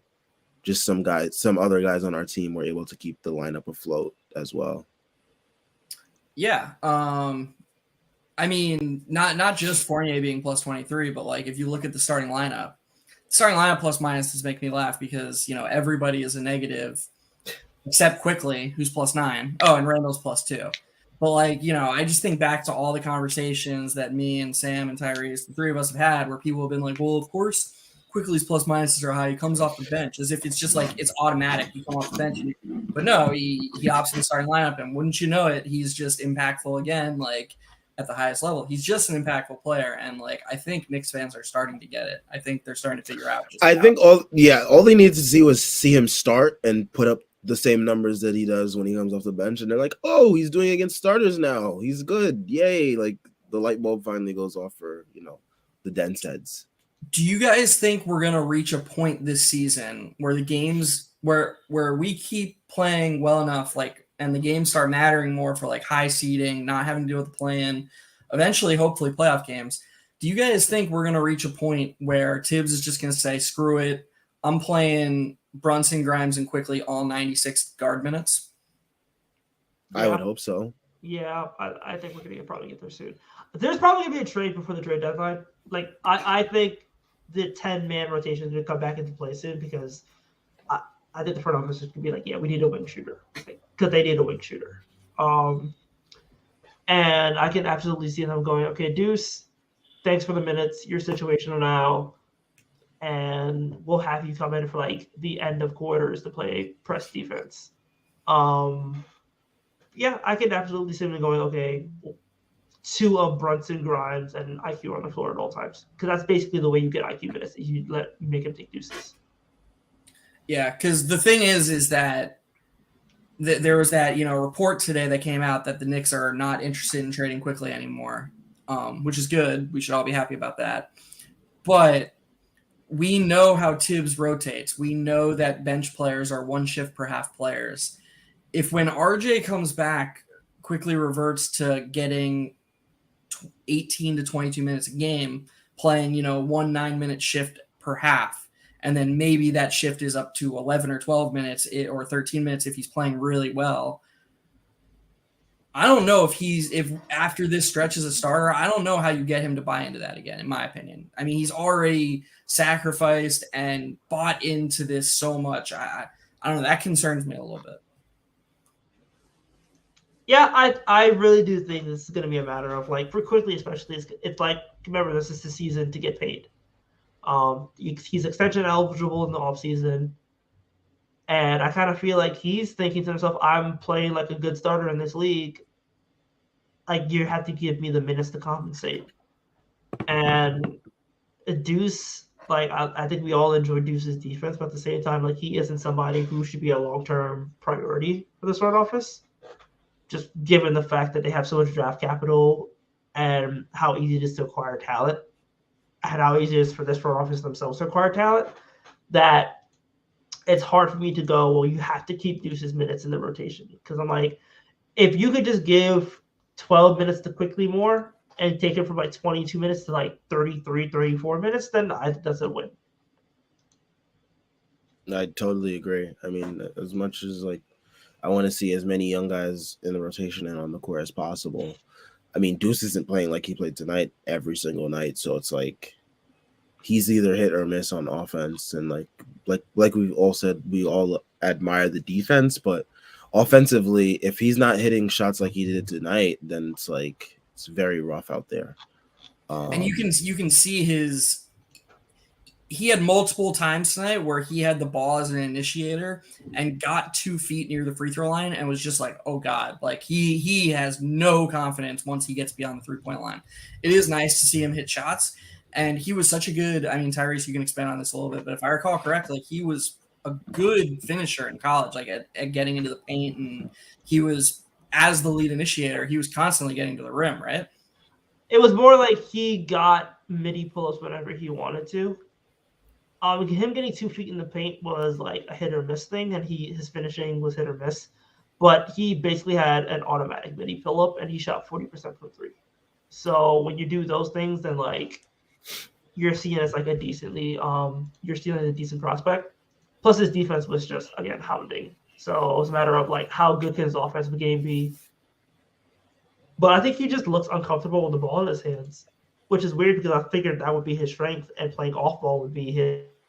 just some other guys on our team were able to keep the lineup afloat as well. Yeah. I mean, not just Fournier being plus 23, but like if you look at the starting lineup plus minuses make me laugh because, you know, everybody is a negative except Quickly, who's plus 9. Oh, and Randall's plus 2. But like, you know, I just think back to all the conversations that me and Sam and Tyrese, the three of us have had where people have been like, well, of course, Quickly's plus minuses are high. He comes off the bench as if it's just like it's automatic. You come off the bench. But no, he opts in the starting lineup. And wouldn't you know it, he's just impactful again, like at the highest level. He's just an impactful player. And like, I think Knicks fans are starting to get it. I think they're starting to figure out. I think all they needed to see was see him start and put up the same numbers that he does when he comes off the bench. And they're like, oh, he's doing it against starters now. He's good. Yay. Like the light bulb finally goes off for, you know, the dense heads. Do you guys think we're going to reach a point this season where the games where we keep playing well enough, like, and the games start mattering more for like high seeding, not having to deal with the play-in, eventually, hopefully playoff games. Do you guys think we're going to reach a point where Tibbs is just going to say, screw it, I'm playing Brunson, Grimes, and Quickly all 96 guard minutes? I would hope so. Yeah, I think we're going to probably get there soon. There's probably going to be a trade before the trade deadline. Like, I think the 10-man rotation is going to come back into play soon because I think the front office is going to be like, yeah, we need a wing shooter because they need a wing shooter. And I can absolutely see them going, okay, Deuce, thanks for the minutes. You're situational now. And we'll have you come in for like the end of quarters to play press defense. Yeah, I can absolutely see them going, okay, 2 of Brunson, Grimes, and IQ on the floor at all times. Because that's basically the way you get IQ minutes. You make him take deuces. Yeah, because the thing is that there was that, you know, report today that came out that the Knicks are not interested in trading Quickly anymore, which is good. We should all be happy about that. But we know how Tibbs rotates. We know that bench players are one shift per half players. If when RJ comes back, Quickly reverts to getting 18 to 22 minutes a game, playing, you know, 1 9-minute shift per half, and then maybe that shift is up to 11 or 12 minutes or 13 minutes if he's playing really well. I don't know if after this stretch as a starter, I don't know how you get him to buy into that again, in my opinion. I mean, he's already sacrificed and bought into this so much. I don't know. That concerns me a little bit. Yeah, I really do think this is going to be a matter of, like, for Quickly especially, it's like, remember, this is the season to get paid. He's extension eligible in the offseason. And I kind of feel like he's thinking to himself, I'm playing like a good starter in this league. Like, you have to give me the minutes to compensate. And Deuce, like, I think we all enjoy Deuce's defense, but at the same time, like, he isn't somebody who should be a long-term priority for this front office. Just given the fact that they have so much draft capital and how easy it is to acquire talent and how easy it is for this front office themselves to acquire talent, that it's hard for me to go, well, you have to keep Deuce's minutes in the rotation. Because I'm like, if you could just give 12 minutes to Quickly more and take it from like 22 minutes to like 33, 34 minutes, then I think that's a win. I totally agree. I mean, as much as like I want to see as many young guys in the rotation and on the court as possible. I mean, Deuce isn't playing like he played tonight every single night, so it's like he's either hit or miss on offense. And like we all said, we all admire the defense, but offensively, if he's not hitting shots like he did tonight, then it's like it's very rough out there. And you can see he had multiple times tonight where he had the ball as an initiator and got 2 feet near the free throw line and was just like, oh God, like he has no confidence once he gets beyond the 3-point line. It is nice to see him hit shots. And he was such a good, I mean, Tyrese, you can expand on this a little bit, but if I recall correctly, he was a good finisher in college, like at getting into the paint. And he was, as the lead initiator, he was constantly getting to the rim, right? It was more like he got midi pull-ups whenever he wanted to. Him getting 2 feet in the paint was like a hit or miss thing, and his finishing was hit or miss. But he basically had an automatic midi pull-up, and he shot 40% from 3. So when you do those things, then like you're seen as like a decently you're seen as a decent prospect. Plus his defense was just again hounding. So it was a matter of like how good can his offensive game be. But I think he just looks uncomfortable with the ball in his hands, which is weird because I figured that would be his strength and playing off ball would be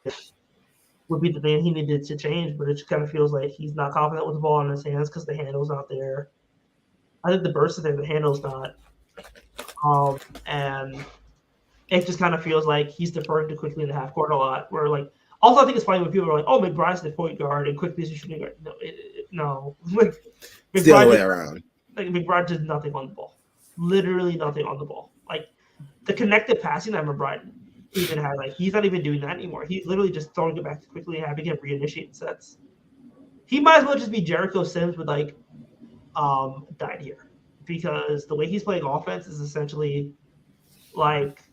the thing he needed to change. But it just kind of feels like he's not confident with the ball in his hands because the handle's not there. I think the burst is there, the handle's not. And it just kind of feels like he's deferring to Quickly in the half court a lot. Where like, also I think it's funny when people are like, "Oh, McBride's the point guard and Quickly's the shooting guard." No, like It's the other way around. Like McBride did nothing on the ball, literally nothing on the ball. Like the connected passing that McBride even had, like he's not even doing that anymore. He's literally just throwing it back to Quickly and having him reinitiate sets. He might as well just be Jericho Sims with like died here, because the way he's playing offense is essentially like,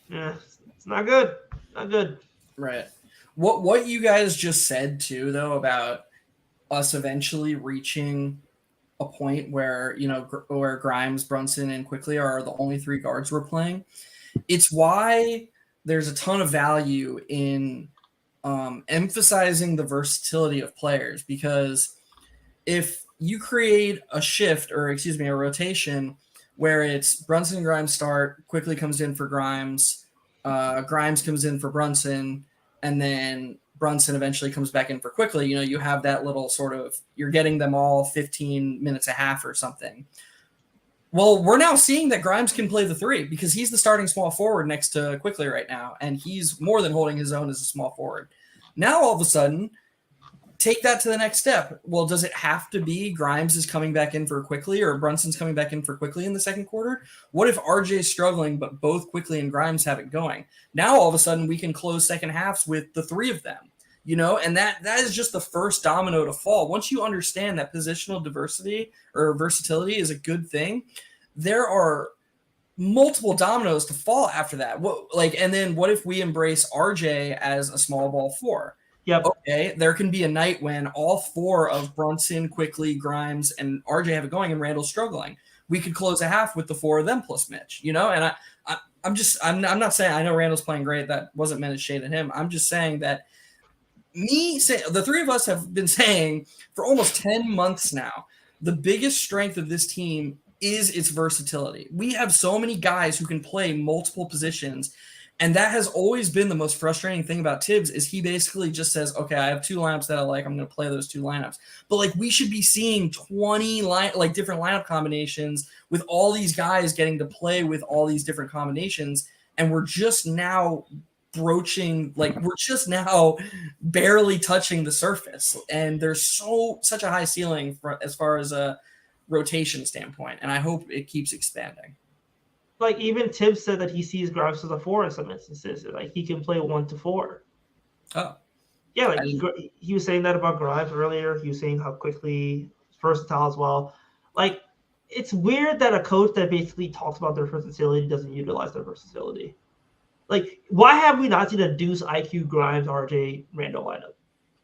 it's not good, not good. Right. What you guys just said too, though, about us eventually reaching a point where, you know, where Grimes, Brunson, and Quickly are the only 3 guards we're playing. It's why there's a ton of value in emphasizing the versatility of players, because if you create a shift, or excuse me, a rotation where it's Brunson and Grimes start, Quickly comes in for Grimes, Grimes comes in for Brunson, and then Brunson eventually comes back in for Quickly, you know, you have that little sort of, you're getting them all 15 minutes a half or something. Well, we're now seeing that Grimes can play the 3 because he's the starting small forward next to Quickly right now, and he's more than holding his own as a small forward. Now, all of a sudden, take that to the next step. Well, does it have to be Grimes is coming back in for Quickly or Brunson's coming back in for Quickly in the second quarter? What if RJ is struggling, but both Quickly and Grimes have it going? Now, all of a sudden, we can close second halves with the 3 of them, you know, and that is just the first domino to fall. Once you understand that positional diversity or versatility is a good thing, there are multiple dominoes to fall after that. And then what if we embrace RJ as a small ball 4? Yep. Okay, there can be a night when all 4 of Brunson, Quickly, Grimes, and RJ have it going, and Randall's struggling. We could close a half with the 4 of them plus Mitch, you know. And I'm not saying, I know Randall's playing great. That wasn't meant to shade at him. I'm just saying that the 3 of us have been saying for almost 10 months now, the biggest strength of this team is its versatility. We have so many guys who can play multiple positions. And that has always been the most frustrating thing about Tibbs, is he basically just says, okay, I have 2 lineups that I like. I'm going to play those 2 lineups. But like, we should be seeing 20 different lineup combinations with all these guys getting to play with all these different combinations. And we're just now we're just now barely touching the surface. And there's such a high ceiling as far as a rotation standpoint. And I hope it keeps expanding. Like even Tibbs said that he sees Grimes as a 4 in some instances. Like he can play 1 to 4. Oh, yeah. Like he was saying that about Grimes earlier. He was saying how Quickly versatile as well. Like it's weird that a coach that basically talks about their versatility doesn't utilize their versatility. Like why have we not seen a Deuce, IQ, Grimes, RJ, Randall lineup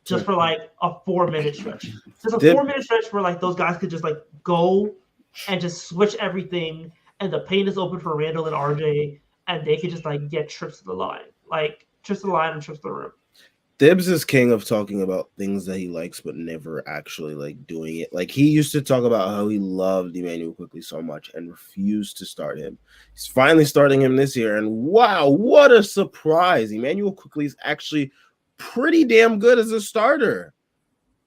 just for like a 4-minute stretch? Just a 4-minute stretch where like those guys could just like go and just switch everything. And the paint is open for Randall and RJ, and they could just like get trips to the line, like trips to the line and trips to the rim. Dibs is king of talking about things that he likes, but never actually like doing it. Like he used to talk about how he loved Emmanuel Quickly so much and refused to start him. He's finally starting him this year, and wow, what a surprise! Emmanuel Quickly is actually pretty damn good as a starter.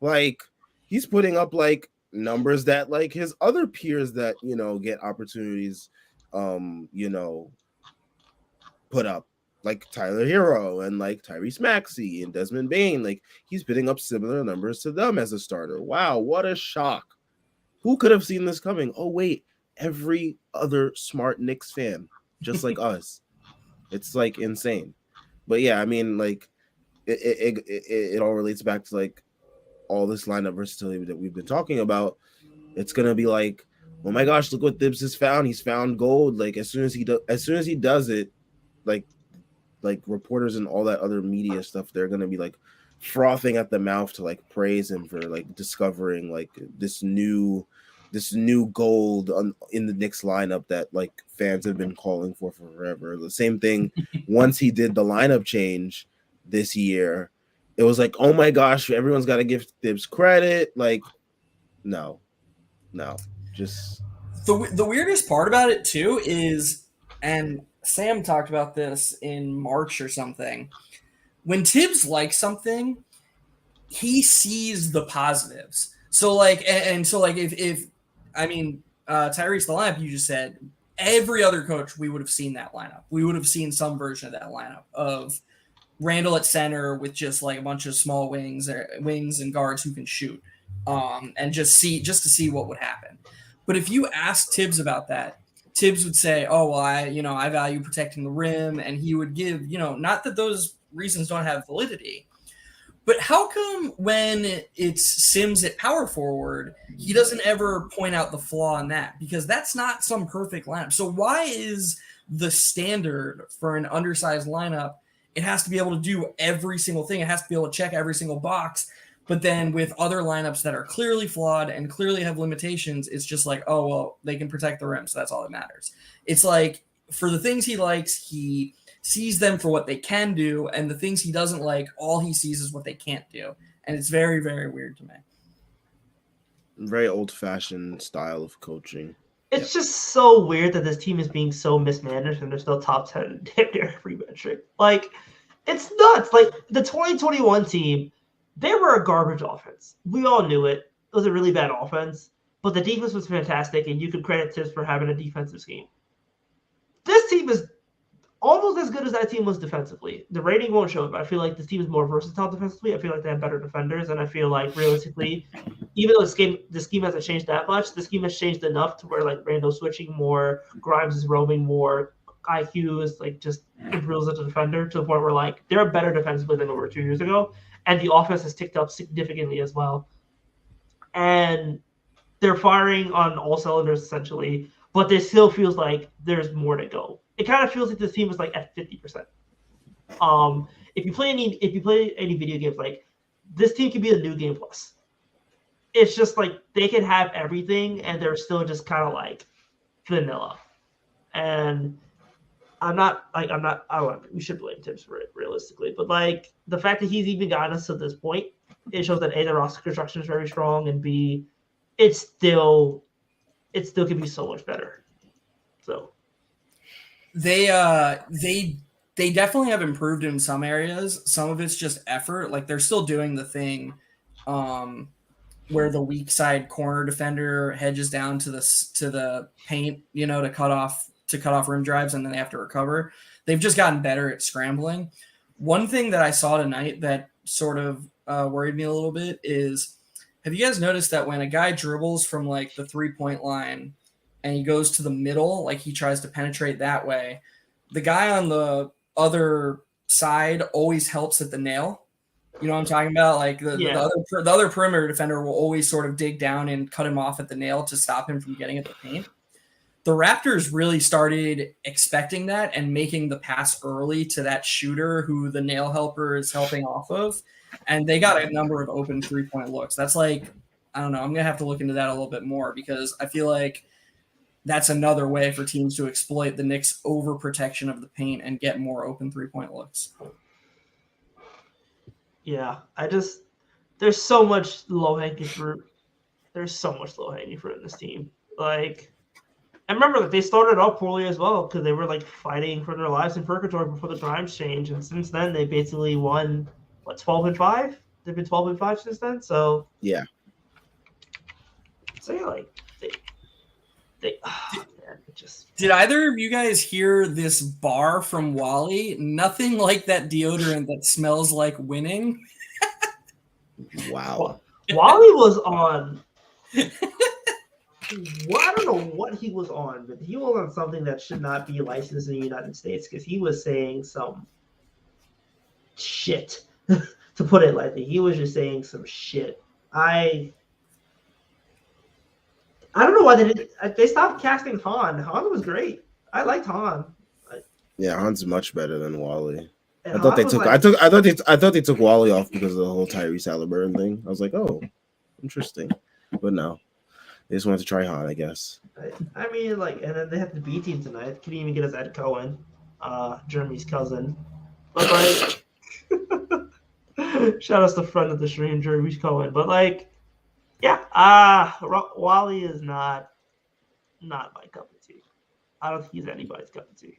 Like he's putting up like numbers that like his other peers that, you know, get opportunities, you know, put up. like Tyler Hero and like Tyrese Maxey and Desmond Bain. Like he's putting up similar numbers to them as a starter. Wow, what a shock. Who could have seen this coming? Oh, wait, every other smart Knicks fan, just like us. It's like insane. But yeah, I mean, like it all relates back to like all this lineup versatility that we've been talking about. It's gonna be like, oh my gosh, look what Thibs has found. He's found gold. Like as soon as he does it, like reporters and all that other media stuff, they're gonna be like frothing at the mouth to like praise him for like discovering like this new gold in the Knicks lineup that like fans have been calling for forever. The same thing once he did the lineup change this year, it was like, oh my gosh, everyone's got to give Thibs credit. Like, no, just the weirdest part about it too is, and Sam talked about this in March or something, when Tibbs likes something, he sees the positives. So like, and so like if I mean, Tyrese, the lineup you just said, every other coach, we would have seen that lineup. We would have seen some version of that lineup of Randall at center with just like a bunch of small wings and guards who can shoot, and just to see what would happen. But if you ask Tibbs about that, Tibbs would say, "Oh, well, I value protecting the rim," and he would give, not that those reasons don't have validity, but how come when it's Sims at power forward, he doesn't ever point out the flaw in that? Because that's not some perfect lineup. So why is the standard for an undersized lineup, it has to be able to do every single thing. It has to be able to check every single box. But then with other lineups that are clearly flawed and clearly have limitations, it's just like, oh, well, they can protect the rim, so that's all that matters. It's like for the things he likes, he sees them for what they can do, and the things he doesn't like, all he sees is what they can't do. And it's very, very weird to me. Very old-fashioned style of coaching. It's just so weird that this team is being so mismanaged and they're still top 10 in damn near every metric. Like, it's nuts. Like, the 2021 team, they were a garbage offense. We all knew it. It was a really bad offense, but the defense was fantastic, and you could credit Tibbs for having a defensive scheme. This team is almost as good as that team was defensively. The rating won't show it, but I feel like this team is more versatile defensively. I feel like they have better defenders, and I feel like realistically, even though the scheme hasn't changed that much, the scheme has changed enough to where like Randall's switching more, Grimes is roaming more, IQ is like just improves as a defender to the point where like they're better defensively than they were 2 years ago, and the offense has ticked up significantly as well. And they're firing on all cylinders essentially, but it still feels like there's more to go. It kind of feels like this team is like at 50%. If you play any video games, like this team could be a new Game Plus. It's just like they can have everything and they're still just kind of like vanilla. And we should blame Tibbs for it realistically, but like the fact that he's even gotten us to this point, it shows that A, the roster construction is very strong, and B, it still can be so much better. So they definitely have improved in some areas. Some of it's just effort. Like they're still doing the thing where the weak side corner defender hedges down to the paint, to cut off rim drives, and then they have to recover. They've just gotten better at scrambling. One thing that I saw tonight that sort of worried me a little bit is, have you guys noticed that when a guy dribbles from like the 3-point line and he goes to the middle, like he tries to penetrate that way, the guy on the other side always helps at the nail? You know what I'm talking about? Like the other perimeter defender will always sort of dig down and cut him off at the nail to stop him from getting at the paint. The Raptors really started expecting that and making the pass early to that shooter who the nail helper is helping off of. And they got a number of open 3-point looks. That's like, I don't know, I'm going to have to look into that a little bit more because I feel like that's another way for teams to exploit the Knicks' overprotection of the paint and get more open 3-point looks. Yeah, there's so much low-hanging fruit. There's so much low-hanging fruit in this team. Like, I remember that they started off poorly as well because they were like fighting for their lives in purgatory before the Grimes change, and since then they basically won 12-5. They've been 12-5 since then. So yeah. So yeah, like they it just. Did either of you guys hear this bar from Wally? Nothing like that deodorant that smells like winning. Wow. Wally was on. Well, I don't know what he was on, but he was on something that should not be licensed in the United States because he was saying some shit, to put it lightly. He was just saying some shit. I don't know why they stopped casting Han. Han was great. I liked Han. Yeah, Han's much better than Wally. And I thought Han they was took I thought they took Wally off because of the whole Tyrese Halliburton thing. I was like, oh, interesting. But no. They just wanted to try Han, I guess. I mean, like, and then they have the B team tonight. Couldn't even get us Ed Cohen, Jeremy's cousin. But like, shout out to the friend of the stream, Jeremy's Cohen. But like, yeah, Wally is not my cup of tea. I don't think he's anybody's cup of tea.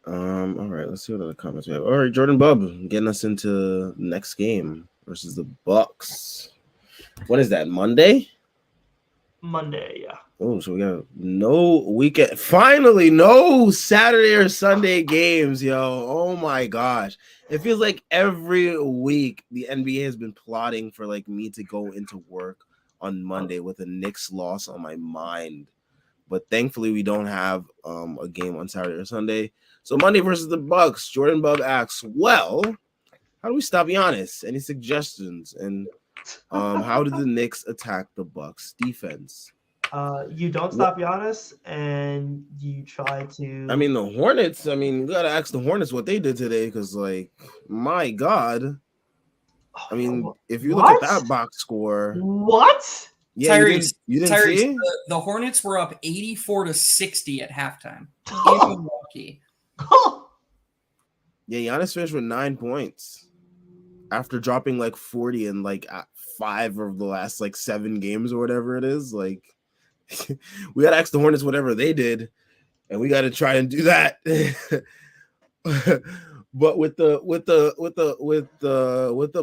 All right, let's see what other comments we have. All right, Jordan Bub getting us into the next game versus the Bucks. What is that, Monday? Monday, yeah. Oh, so we got no weekend. Finally, no Saturday or Sunday games, yo. Oh my gosh. It feels like every week the NBA has been plotting for like me to go into work on Monday with a Knicks loss on my mind. But thankfully we don't have a game on Saturday or Sunday. So Monday versus the Bucks. Jordan Bub asks, well, how do we stop Giannis? Any suggestions? And how did the Knicks attack the Bucks defense? You don't stop Giannis, and you try to. I mean, the Hornets. I mean, you gotta ask the Hornets what they did today, because, like, my God. I mean, if you look at that box score, what? Yeah, Tyrese, you didn't see? The Hornets were up 84-60 at halftime in Milwaukee. Yeah, Giannis finished with 9 points after dropping like 40 in like 5 of the last like 7 games or whatever it is. Like, we gotta ask the Hornets whatever they did, and we gotta try and do that. But with the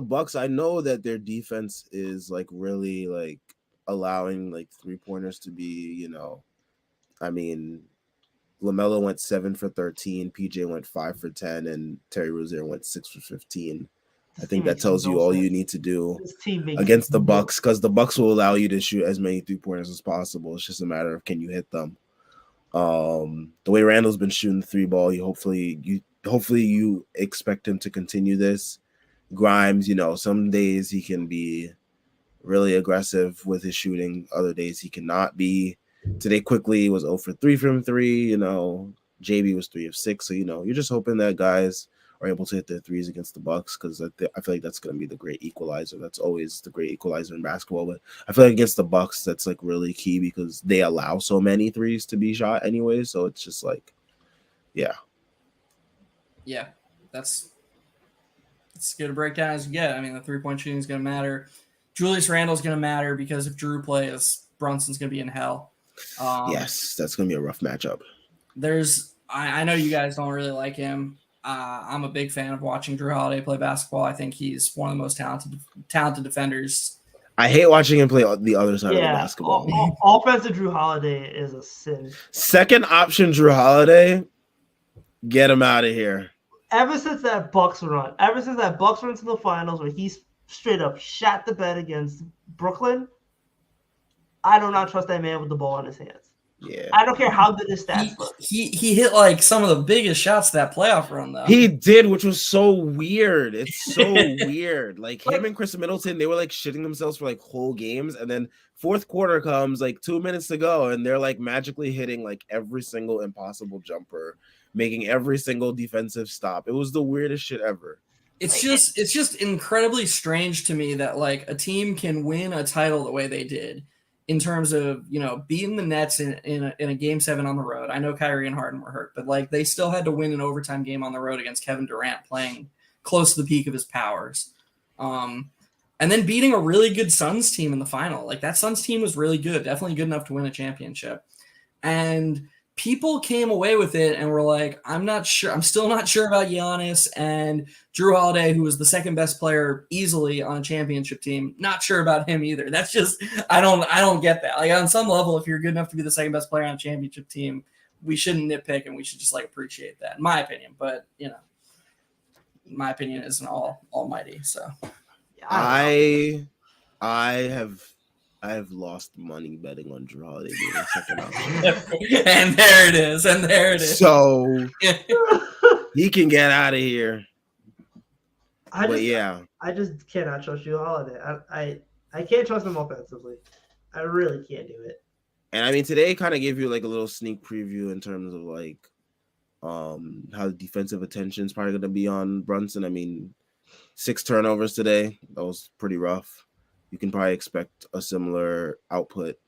Bucks, I know that their defense is like really like allowing like 3-pointers to be, you know, I mean, LaMelo went 7 for 13, PJ went 5 for 10, and Terry Rozier went 6 for 15. I think that tells you all you need to do against the Bucks, because the Bucks will allow you to shoot as many 3-pointers as possible. It's just a matter of can you hit them. The way Randall's been shooting the 3-ball, hopefully you expect him to continue this. Grimes, you know, some days he can be really aggressive with his shooting, other days he cannot be. Today quickly was 0 for 3 from 3, you know. JB was 3 of 6, so you know, you're just hoping that guys are able to hit their threes against the Bucks, because I feel like that's going to be the great equalizer. That's always the great equalizer in basketball, but I feel like against the Bucks that's like really key because they allow so many threes to be shot anyway, so it's just like yeah, that's as good a breakdown as you get. I mean, the 3-point shooting is going to matter. Julius Randle's going to matter because if Drew plays, Brunson's going to be in hell. Yes, that's going to be a rough matchup. I know you guys don't really like him. I'm a big fan of watching Drew Holiday play basketball. I think he's one of the most talented defenders. I hate watching him play the other side of the basketball. Offensive Drew Holiday is a sin. Second option Drew Holiday, get him out of here. Ever since that Bucks run to the finals where he's straight up shot the bed against Brooklyn, I do not trust that man with the ball in his hands. Yeah, I don't care how good his stats look. He hit like some of the biggest shots that playoff run though. He did, which was so weird. It's so weird. Like him and Chris Middleton, they were like shitting themselves for like whole games, and then fourth quarter comes like 2 minutes to go, and they're like magically hitting like every single impossible jumper, making every single defensive stop. It was the weirdest shit ever. It's just incredibly strange to me that like a team can win a title the way they did. In terms of, you know, beating the Nets in a Game 7 on the road. I know Kyrie and Harden were hurt, but like they still had to win an overtime game on the road against Kevin Durant playing close to the peak of his powers. And then beating a really good Suns team in the final. Like that Suns team was really good, definitely good enough to win a championship. And people came away with it and were like, I'm not sure. I'm still not sure about Giannis and Drew Holiday, who was the second best player easily on a championship team. Not sure about him either. That's just, I don't get that. Like on some level, if you're good enough to be the second best player on a championship team, we shouldn't nitpick and we should just like appreciate that, in my opinion. But my opinion isn't almighty. So I have lost money betting on Drew Holiday being the second option. And there it is. So he can get out of here. I I just cannot trust Drew Holiday. I can't trust him offensively. I really can't do it. And I mean, today kind of gave you like a little sneak preview in terms of like how the defensive attention is probably going to be on Brunson. I mean, 6 turnovers today. That was pretty rough. You can probably expect a similar output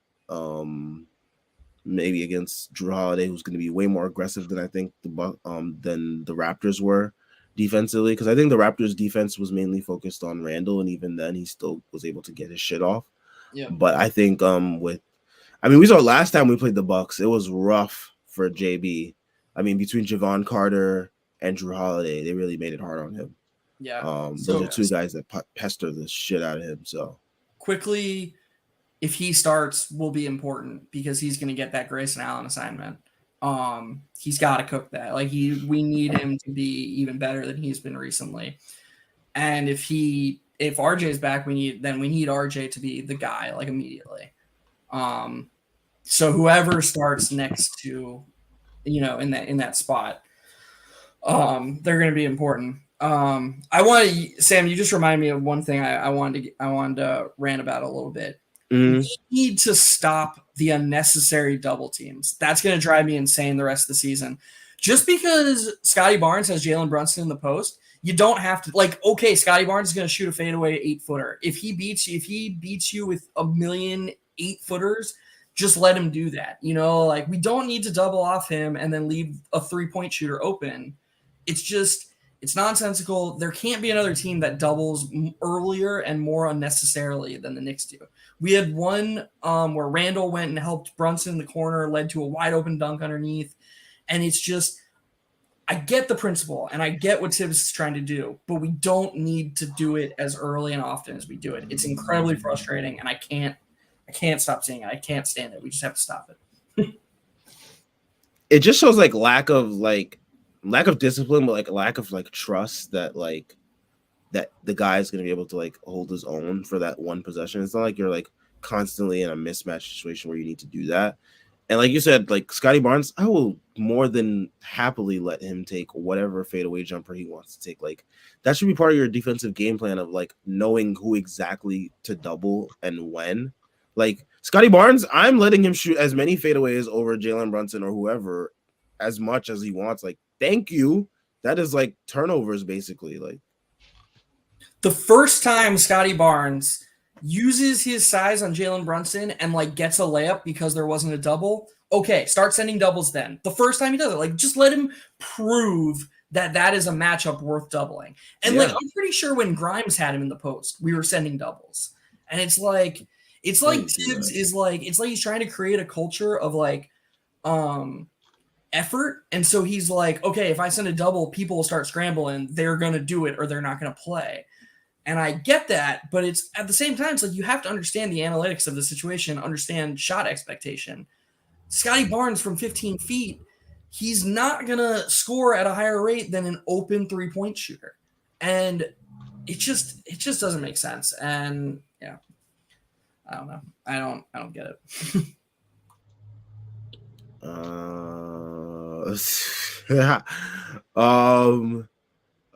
maybe against Drew Holiday, who's going to be way more aggressive than I think than the Raptors were defensively, because I think the Raptors defense was mainly focused on Randall, and even then he still was able to get his shit off. Yeah. But I think we saw last time we played the Bucks, it was rough for JB. I mean, between Javon Carter and Drew Holiday, they really made it hard on him. Yeah. Those are 2 guys that pester the shit out of him. So quickly, if he starts, will be important because he's going to get that Grayson Allen assignment. He's got to cook that. Like we need him to be even better than he's been recently. And if RJ's back, we need RJ to be the guy like immediately. So whoever starts next to, in that spot, they're going to be important. Sam, you just reminded me of one thing I wanted to rant about a little bit. Mm-hmm. We need to stop the unnecessary double teams. That's going to drive me insane the rest of the season. Just because Scotty Barnes has Jalen Brunson in the post, you don't have to okay, Scotty Barnes is going to shoot a fadeaway 8-footer. If he beats you with a million 8-footers, just let him do that. We don't need to double off him and then leave a 3-point shooter open. It's nonsensical. There can't be another team that doubles earlier and more unnecessarily than the Knicks do. We had one where Randall went and helped Brunson in the corner, led to a wide open dunk underneath. And it's just, I get the principle and I get what Tibbs is trying to do, but we don't need to do it as early and often as we do it. It's incredibly frustrating, and I can't stop seeing it. I can't stand it. We just have to stop it. It just shows lack of discipline, but lack of trust that that the guy is going to be able to hold his own for that one possession. It's not like you're constantly in a mismatch situation where you need to do that. And like you said, Scotty Barnes, I will more than happily let him take whatever fadeaway jumper he wants to take. That should be part of your defensive game plan of knowing who exactly to double and when. Scotty Barnes, I'm letting him shoot as many fadeaways over Jalen Brunson or whoever as much as he wants. Thank you. That is turnovers basically. The first time Scotty Barnes uses his size on Jalen Brunson and gets a layup because there wasn't a double, okay, start sending doubles then. The first time he does it, just let him prove that is a matchup worth doubling. And I'm pretty sure when Grimes had him in the post, we were sending doubles. And it's Tibbs is he's trying to create a culture of effort. And so he's okay, if I send a double, people will start scrambling. They're going to do it or they're not going to play. And I get that, but it's at the same time, it's you have to understand the analytics of the situation, understand shot expectation. Scotty Barnes from 15 feet, he's not going to score at a higher rate than an open 3-point shooter. And it just doesn't make sense. And yeah, I don't know. I don't get it.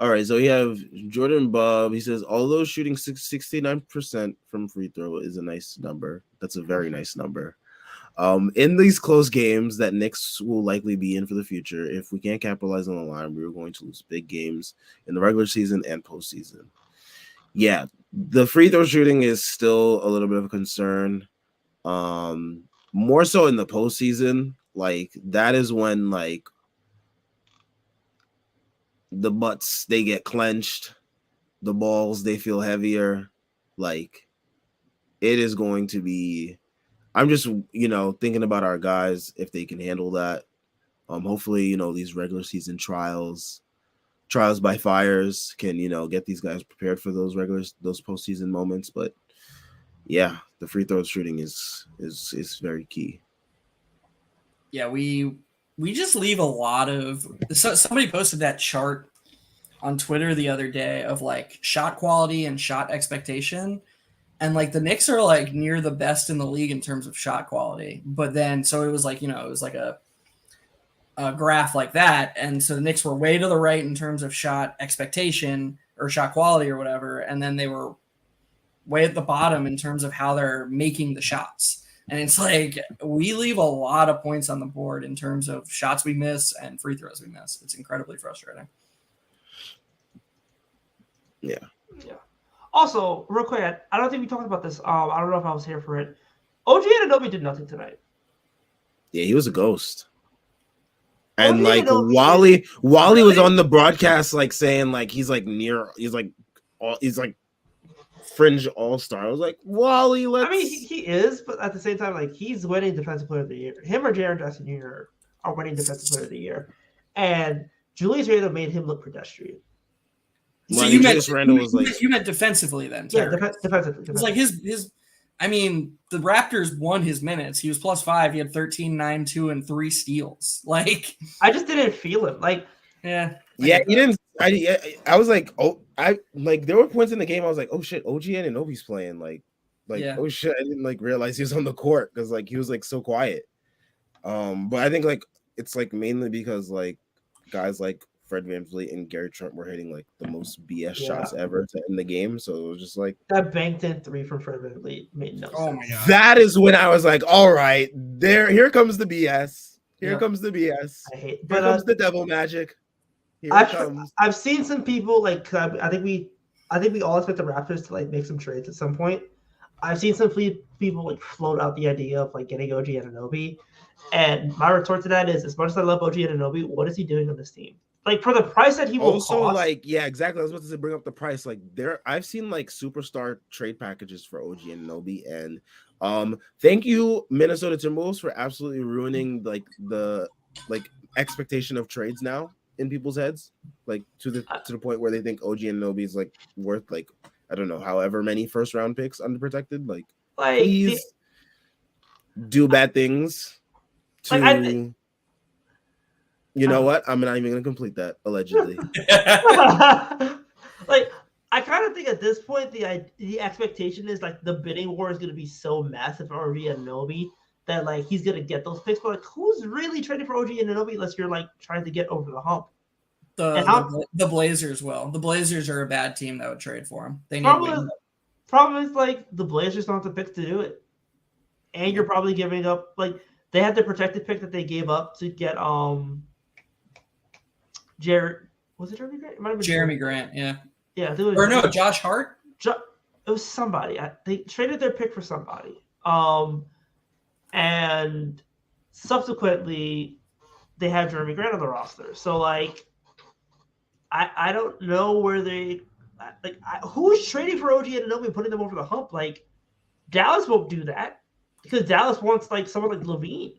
All right, so we have Jordan Bob. He says, although shooting 69% from free throw is a nice number, that's a very nice number. In these close games that Knicks will likely be in for the future, if we can't capitalize on the line, we are going to lose big games in the regular season and postseason. Yeah, the free throw shooting is still a little bit of a concern. More so in the postseason. That is when the butts, they get clenched, the balls, they feel heavier. It is going to be, I'm just, thinking about our guys, if they can handle that. Hopefully, these regular season trials by fires can, get these guys prepared for those postseason moments. But yeah, the free throw shooting is very key. Yeah, we just leave a lot of. So somebody posted that chart on Twitter the other day of like shot quality and shot expectation. And like the Knicks are like near the best in the league in terms of shot quality. But then, so it was like, it was like a graph like that. And so the Knicks were way to the right in terms of shot expectation or shot quality or whatever. And then they were way at the bottom in terms of how they're making the shots. And it's like, we leave a lot of points on the board in terms of shots we miss and free throws we miss. It's incredibly frustrating. Yeah. Also, real quick, I don't think we talked about this. I don't know if I was here for it. OG Anunoby did nothing tonight. Yeah, he was a ghost. And like Anunoby Wally was on the broadcast, like saying like he's like fringe all-star. I was like, Wally, let's. I mean, he is, but at the same time, like he's winning Defensive Player of the Year. Him or Jaren Jackson Jr. are winning Defensive Player of the Year, and Julius Randle made him look pedestrian. So you meant defensively then? Terry. Yeah, defensively. It's like his. I mean, the Raptors won his minutes. He was +5. He had 13, 9, 2, and 3 steals. Like, I just didn't feel him. Like, yeah, he didn't. I was like, there were points in the game I was like, oh shit, OG Anunoby's playing. Like, oh shit, I didn't like realize he was on the court because like he was like so quiet. But I think like it's like mainly because like guys like Fred VanVleet and Gary Trent were hitting like the most BS shots ever to end the game. So it was just like that banked in 3 from Fred VanVleet made no sense. My God. That is when I was like, all right, here comes the BS. Here comes the BS. Here comes the devil magic. Here it comes. I've seen some people like I think we all expect the Raptors to like make some trades at some point. I've seen some people like float out the idea of like getting OG Anunoby, and my retort to that is, as much as I love OG Anunoby, what is he doing on this team? Like for the price that he will also cost. Like yeah, exactly. I was about to bring up the price. Like I've seen like superstar trade packages for OG Anunoby, and thank you Minnesota Timberwolves for absolutely ruining like the expectation of trades now in people's heads, like to the point where they think OG Anunoby is like worth like I don't know however many first round picks unprotected. Like please do bad things to. You know what? I'm not even gonna complete that. Allegedly, like I kind of think at this point the expectation is like the bidding war is gonna be so massive for OG Anunoby that like he's gonna get those picks. But like, who's really trading for OG Anunoby unless you're like trying to get over the hump? The Blazers will. The Blazers are a bad team that would trade for him. They need problem is like the Blazers don't have the picks to do it, and you're probably giving up like they had the protected pick that they gave up to get Was it Jeremy Grant? It might have been Jeremy Grant, yeah. Yeah. Or no, Josh Hart? It was somebody. They traded their pick for somebody. And subsequently, they have Jeremy Grant on the roster. So, like, I don't know where they – like, who's trading for OG Anunoby and putting them over the hump? Like, Dallas won't do that because Dallas wants, like, someone like Levine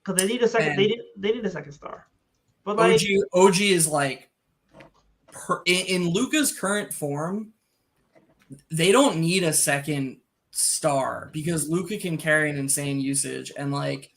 because they need a second – they need a second star. But like, OG is like in Luka's current form, they don't need a second star because Luka can carry an insane usage, and like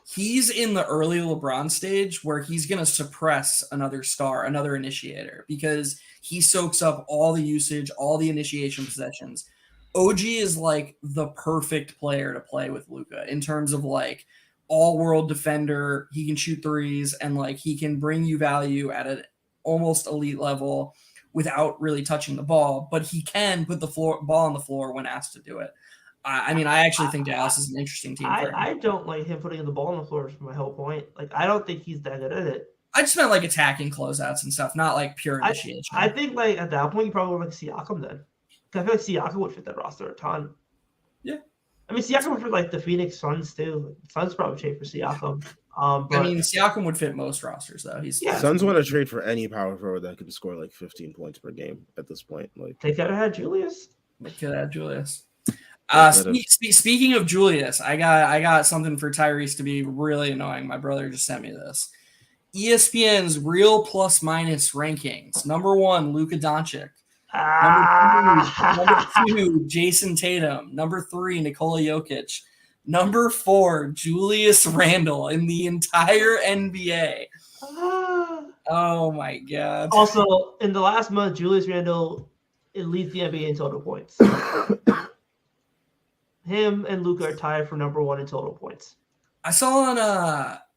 he's in the early LeBron stage where he's gonna suppress another star, another initiator, because he soaks up all the usage, all the initiation possessions. OG is like the perfect player to play with Luka in terms of like all-world defender. He can shoot threes and like he can bring you value at an almost elite level without really touching the ball, but he can put the ball on the floor when asked to do it. I mean, I actually think Dallas is an interesting team. I don't like him putting the ball on the floor is my whole point. Like, I don't think he's that good at it. I just meant like attacking closeouts and stuff, not like pure initiation. I think like at that point you probably would like Siakam then. I feel like Siakam would fit that roster a ton. Yeah. I mean, Siakam would fit like the Phoenix Suns too. Suns probably trade for Siakam. But, I mean, Siakam would fit most rosters though. Suns want to trade for any power forward that can score like 15 points per game at this point. Like they could have had Julius. They could have had Julius. Speaking of Julius, I got something for Tyrese to be really annoying. My brother just sent me this. ESPN's real plus minus rankings. Number 1, Luka Doncic. Number two, Jason Tatum. Number 3, Nikola Jokic. Number 4, Julius Randle in the entire NBA. Oh my God. Also, in the last month, Julius Randle leads the NBA in total points. Him and Luka are tied for number 1 in total points. I saw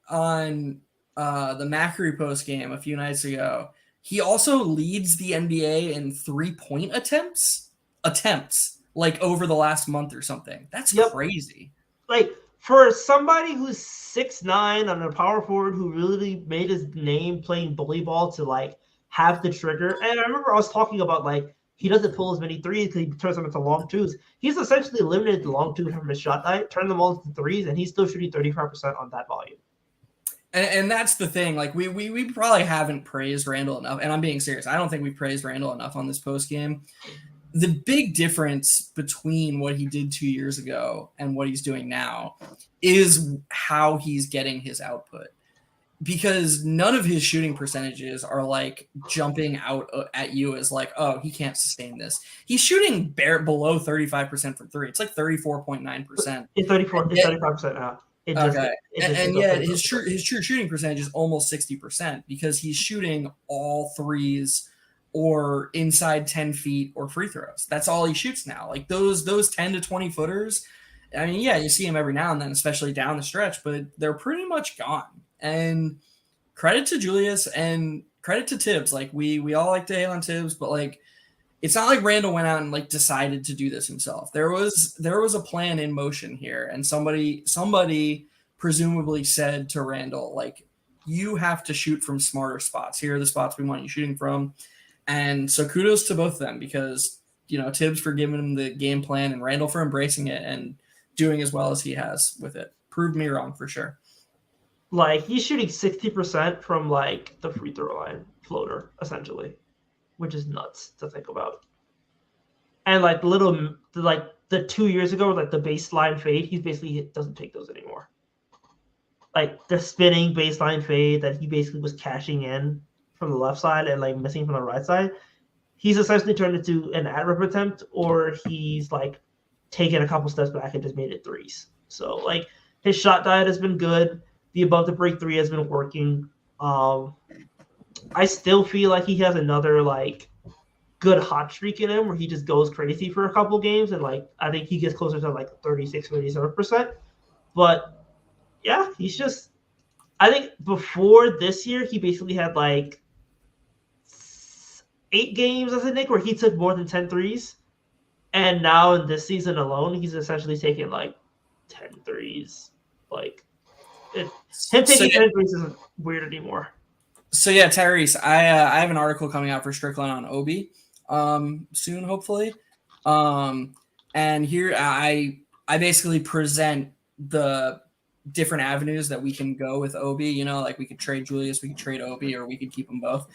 on the Macri post game a few nights ago, he also leads the NBA in 3-point attempts, like over the last month or something. That's crazy. Like, for somebody who's 6'9" on a power forward who really made his name playing bully ball to like have the trigger. And I remember I was talking about like he doesn't pull as many threes because he turns them into long twos. He's essentially eliminated the long two from his shot diet, turned them all into threes, and he's still shooting 35% on that volume. And that's the thing. Like we probably haven't praised Randle enough, and I'm being serious. I don't think we praised Randle enough on this post game. The big difference between what he did 2 years ago and what he's doing now is how he's getting his output. Because none of his shooting percentages are like jumping out at you as like, oh, he can't sustain this. He's shooting below 35% from 3. It's like 34.9%. It's 35% now. Yet his true shooting percentage is almost 60% because he's shooting all threes or inside 10 feet or free throws. That's all he shoots now. Like those 10 to 20 footers. I mean, yeah, you see him every now and then, especially down the stretch, but they're pretty much gone. And credit to Julius and credit to Tibbs. Like we all like to hail on Tibbs, but like it's not like Randle went out and like decided to do this himself. There was a plan in motion here, and somebody presumably said to Randle, like, you have to shoot from smarter spots. Here are the spots we want you shooting from. And so kudos to both of them because, you know, Tibbs for giving him the game plan and Randle for embracing it and doing as well as he has with it. Proved me wrong for sure. Like he's shooting 60% from like the free throw line floater, essentially, which is nuts to think about. And like the 2 years ago, like the baseline fade, he basically doesn't take those anymore. Like the spinning baseline fade that he basically was cashing in from the left side and like missing from the right side, he's essentially turned it to an ad rip attempt, or he's like taken a couple steps back and just made it threes. So like his shot diet has been good. The above the break 3 has been working. I still feel like he has another like good hot streak in him where he just goes crazy for a couple games, and like I think he gets closer to like 36-37%. But yeah, he's just, I think before this year he basically had like 8 games as a Knick where he took more than 10 threes, and now in this season alone he's essentially taking like 10 threes. Like him taking 10 threes isn't weird anymore. So yeah, Tyrese, I have an article coming out for Strickland on Obi soon, hopefully. And here I basically present the different avenues that we can go with Obi. You know, like we could trade Julius, we could trade Obi, or we could keep them both.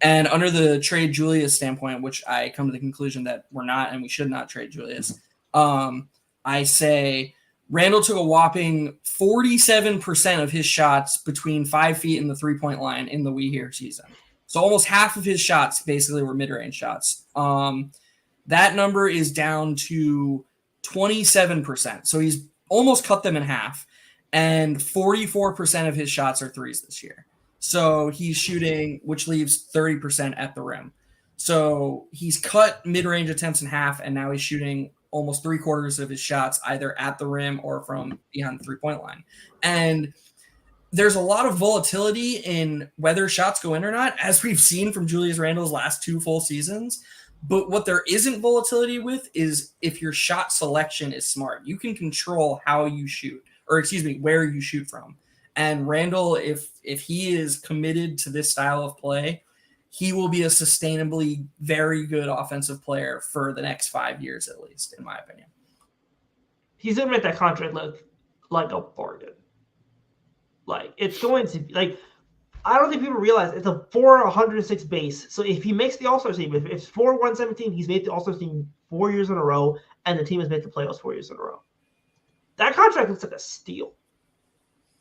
And under the trade Julius standpoint, which I come to the conclusion that we're not and we should not trade Julius, I say Randle took a whopping 47% of his shots between 5 feet and the 3-point line in the We Here season. So almost half of his shots basically were mid-range shots. That number is down to 27%. So he's almost cut them in half. And 44% of his shots are threes this year. So he's shooting, which leaves 30% at the rim. So he's cut mid-range attempts in half, and now he's shooting almost 3/4 of his shots either at the rim or from behind the 3-point line. And there's a lot of volatility in whether shots go in or not, as we've seen from Julius Randle's last 2 full seasons. But what there isn't volatility with is if your shot selection is smart. You can control how you shoot, or where you shoot from. And Randle, if he is committed to this style of play, he will be a sustainably very good offensive player for the next 5 years, at least, in my opinion. He's going to make that contract look like a bargain. Like, it's going to be, like, I don't think people realize it's a 406 base. So if he makes the All-Star team, if it's 4-117, he's made the All-Star team 4 years in a row, and the team has made the playoffs 4 years in a row. That contract looks like a steal.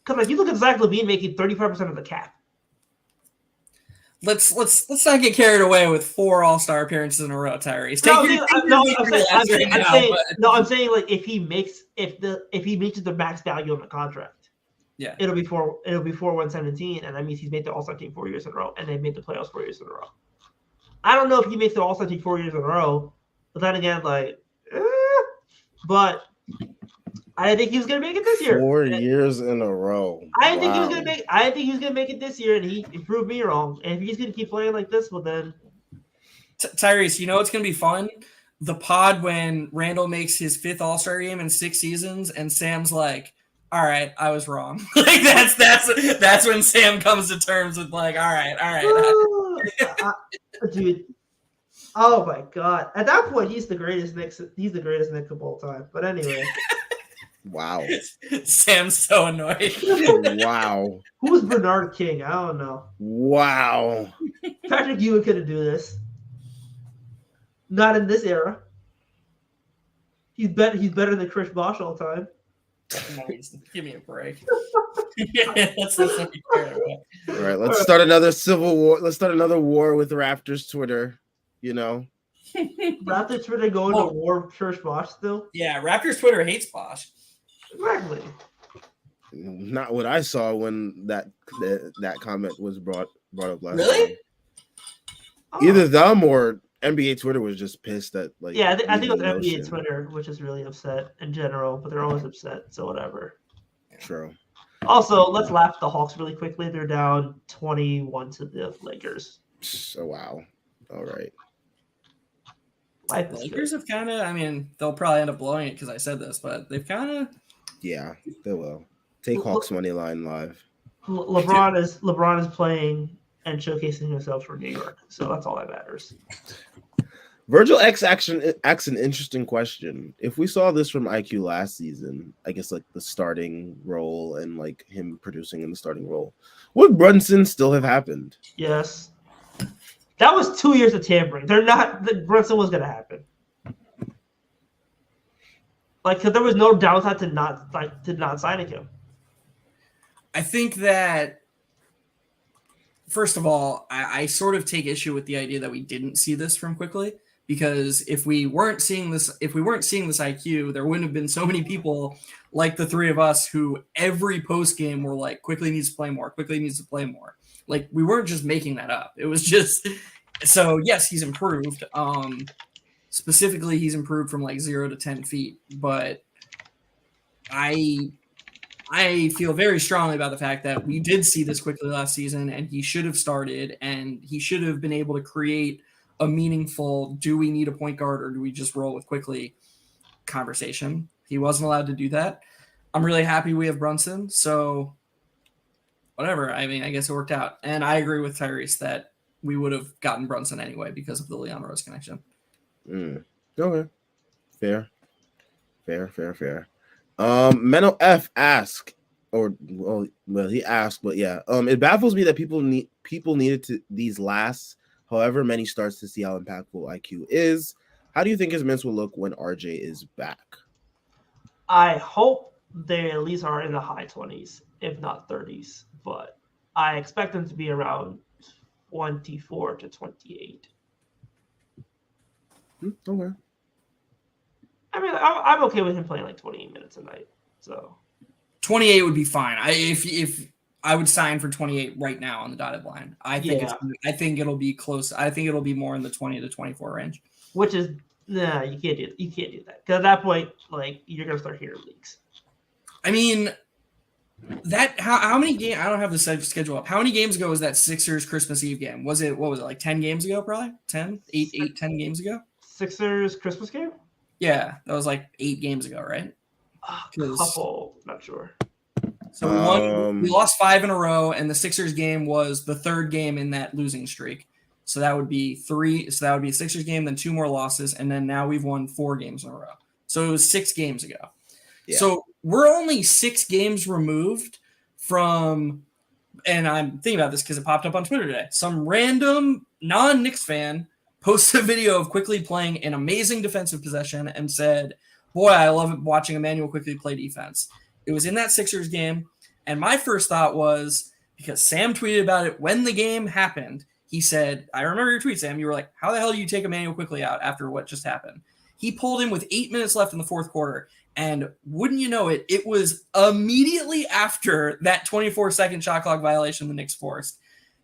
Because like you look at Zach LaVine making 35% of the cap. Let's not get carried away with 4 All-Star appearances in a row, Tyrese. I'm saying like if he makes the max value on the contract, yeah, it'll be 4-117, and that means he's made the All-Star team 4 years in a row, and they've made the playoffs 4 years in a row. I don't know if he makes the All-Star team 4 years in a row, but then again, but I think he was gonna make it this year. 4 years in a row. I didn't think he was gonna make it this year, and he proved me wrong. And if he's gonna keep playing like this, well then. Tyrese, you know what's gonna be fun? The pod when Randall makes his 5th All-Star game in 6 seasons, and Sam's like, "All right, I was wrong." Like that's when Sam comes to terms with like, "All right." Dude. Oh my God! At that point, he's the greatest Knicks. He's the greatest Knicks of all time. But anyway. Wow. Sam's so annoyed. Wow. Who's Bernard King? I don't know. Wow. Patrick Ewing couldn't do this. Not in this era. He's better than Chris Bosh all time. Give me a break. Let's not be fair. All right, let's start another civil war. Let's start another war with Raptors Twitter. You know. Raptors Twitter going to war with Chris Bosh still? Yeah, Raptors Twitter hates Bosh. Exactly. Not what I saw when that comment was brought up last Really? time. Either them or NBA Twitter was just pissed at like. Yeah, I think it was NBA Twitter, which is really upset in general, but they're always upset, so whatever. True. Also, let's laugh at the Hawks really quickly. They're down 21 to the Lakers. Oh wow! All right. The Lakers have kind of. I mean, they'll probably end up blowing it because I said this, but they've kind of. Yeah, they will. Take Hawks money line live. LeBron is playing and showcasing himself for New York, so that's all that matters. Virgil X asks an interesting question. If we saw this from IQ last season, I guess like the starting role and like him producing in the starting role, would Brunson still have happened? Yes. That was 2 years of tampering. Brunson was going to happen. Like, because there was no downside to not signing him. I think that, first of all, I sort of take issue with the idea that we didn't see this from Quickly, because if we weren't seeing this IQ, there wouldn't have been so many people like the three of us who every post game were like, Quickly needs to play more. Quickly needs to play more. Like, we weren't just making that up. It was just so. Yes, he's improved. Specifically, he's improved from like 0 to 10 feet, but I feel very strongly about the fact that we did see this Quickly last season, and he should have started, and he should have been able to create a meaningful, do we need a point guard or do we just roll with Quickly conversation. He wasn't allowed to do that. I'm really happy we have Brunson, so whatever. I mean, I guess it worked out. And I agree with Tyrese that we would have gotten Brunson anyway because of the Leon Rose connection. Okay. Fair. Menno F asked, he asked, but yeah. It baffles me that people needed to these last however many starts to see how impactful IQ is. How do you think his minutes will look when RJ is back? I hope they at least are in the high 20s, if not 30s, but I expect them to be around 24 to 28. Okay. I mean, I'm okay with him playing like 28 minutes a night. So 28 would be fine. If I would sign for 28 right now on the dotted line. I think it'll be close. I think it'll be more in the 20 to 24 range. Which is you can't do that. Because at that point, like you're gonna start hearing leaks. I mean, that how many games? I don't have the schedule up. How many games ago was that Sixers Christmas Eve game? What was it like 10 games ago? Probably 10 games ago. Sixers Christmas game? Yeah, that was like 8 games ago, right? A couple, not sure. So we lost 5 in a row, and the Sixers game was the 3rd game in that losing streak. So that would be 3. So that would be a Sixers game, then 2 more losses, and then now we've won 4 games in a row. So it was 6 games ago. Yeah. So we're only 6 games removed from and I'm thinking about this because it popped up on Twitter today. Some random non-Knicks fan posted a video of Quickly playing an amazing defensive possession and said, boy, I love watching Emmanuel Quickly play defense. It was in that Sixers game, and my first thought was, because Sam tweeted about it when the game happened, he said, I remember your tweet, Sam. You were like, how the hell do you take Emmanuel Quickly out after what just happened? He pulled him with 8 minutes left in the fourth quarter. And wouldn't you know it, it was immediately after that 24-second shot clock violation the Knicks forced.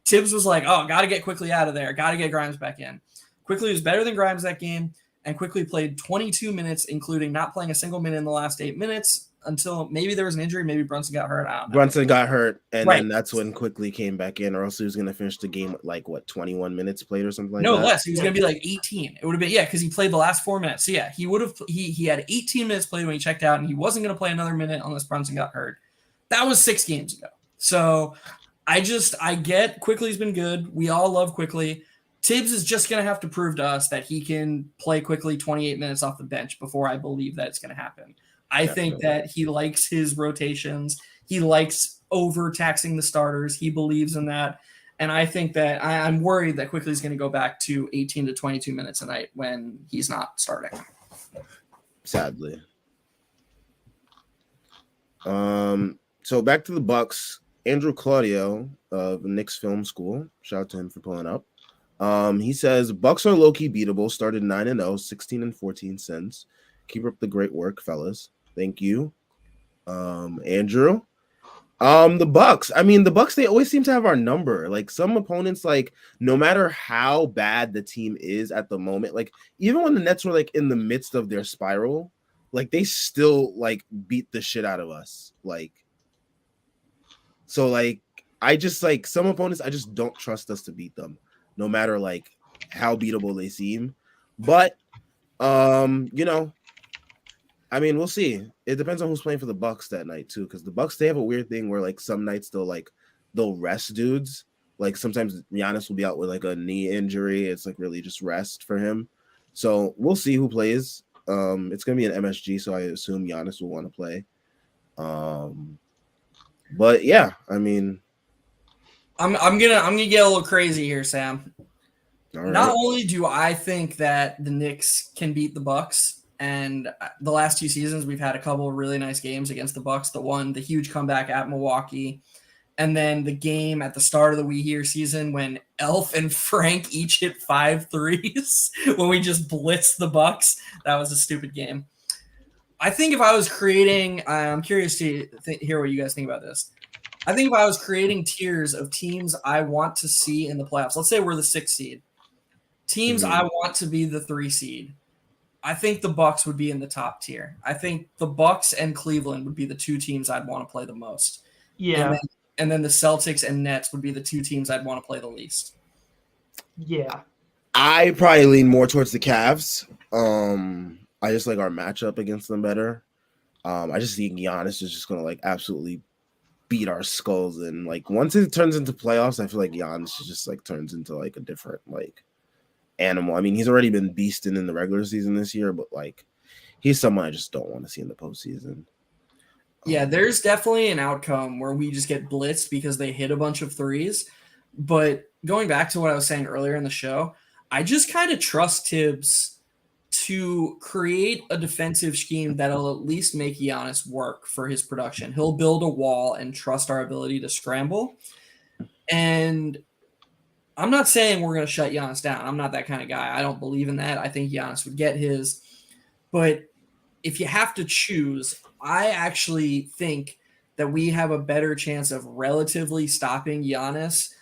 Tibbs was like, oh, got to get Quickly out of there. Got to get Grimes back in. Quickly was better than Grimes that game, and Quickly played 22 minutes, including not playing a single minute in the last 8 minutes until maybe there was an injury. Maybe Brunson got hurt. I don't know. Brunson got hurt, and Right. then that's when Quickly came back in, or else he was going to finish the game with, like, what, 21 minutes played or something like No, that? less. He was going to be like 18. It would have been, yeah, because he played the last 4 minutes. So, yeah, he would have, he had 18 minutes played when he checked out, and he wasn't going to play another minute unless Brunson got hurt. That was 6 games ago. So, I get Quickly's been good. We all love Quickly. Tibbs is just going to have to prove to us that he can play Quickly 28 minutes off the bench before I believe that it's going to happen. I think that he likes his rotations. He likes overtaxing the starters. He believes in that. And I think that I'm worried that Quickly is going to go back to 18 to 22 minutes a night when he's not starting. Sadly. So back to the Bucks. Andrew Claudio of Knicks Film School. Shout out to him for pulling up. He says Bucks are low-key beatable. Started 9-0, 16-14 cents. Keep up the great work, fellas. Thank you, Andrew. The Bucks. I mean, the Bucks, they always seem to have our number. Like, some opponents, like, no matter how bad the team is at the moment, like, even when the Nets were, like, in the midst of their spiral, like, they still, like, beat the shit out of us. Like, so, like, I just, like, some opponents, I just don't trust us to beat them, no matter, like, how beatable they seem. But, you know, I mean, we'll see. It depends on who's playing for the Bucks that night too, because the Bucks, they have a weird thing where, like, some nights they'll rest dudes. Like, sometimes Giannis will be out with, like, a knee injury. It's, like, really just rest for him. So we'll see who plays. It's gonna be an MSG, so I assume Giannis will want to play. But yeah, I mean, I'm gonna get a little crazy here, Sam. all right. Not only do I think that the Knicks can beat the Bucks, and the last 2 seasons we've had a couple of really nice games against the Bucks. The huge comeback at Milwaukee, and then the game at the start of the We Here season when Elf and Frank each hit 5 threes when we just blitzed the Bucks. That was a stupid game. I think if I was creating, I'm curious to hear what you guys think about this. I think if I was creating tiers of teams I want to see in the playoffs, let's say we're the 6th seed. Teams I want to be the 3 seed. I think the Bucks would be in the top tier. I think the Bucks and Cleveland would be the 2 teams I'd want to play the most. Yeah. And then the Celtics and Nets would be the 2 teams I'd want to play the least. Yeah. I probably lean more towards the Cavs. I just like our matchup against them better. I just think Giannis is just gonna, like, absolutely beat our skulls, and, like, once it turns into playoffs, I feel like Giannis just, like, turns into, like, a different, like, animal. I mean, he's already been beasting in the regular season this year, but, like, he's someone I just don't want to see in the postseason. Yeah, there's definitely an outcome where we just get blitzed because they hit a bunch of threes. But going back to what I was saying earlier in the show, I just kind of trust Tibbs to create a defensive scheme that'll at least make Giannis work for his production. He'll build a wall and trust our ability to scramble. And I'm not saying we're going to shut Giannis down. I'm not that kind of guy. I don't believe in that. I think Giannis would get his. But if you have to choose, I actually think that we have a better chance of relatively stopping Giannis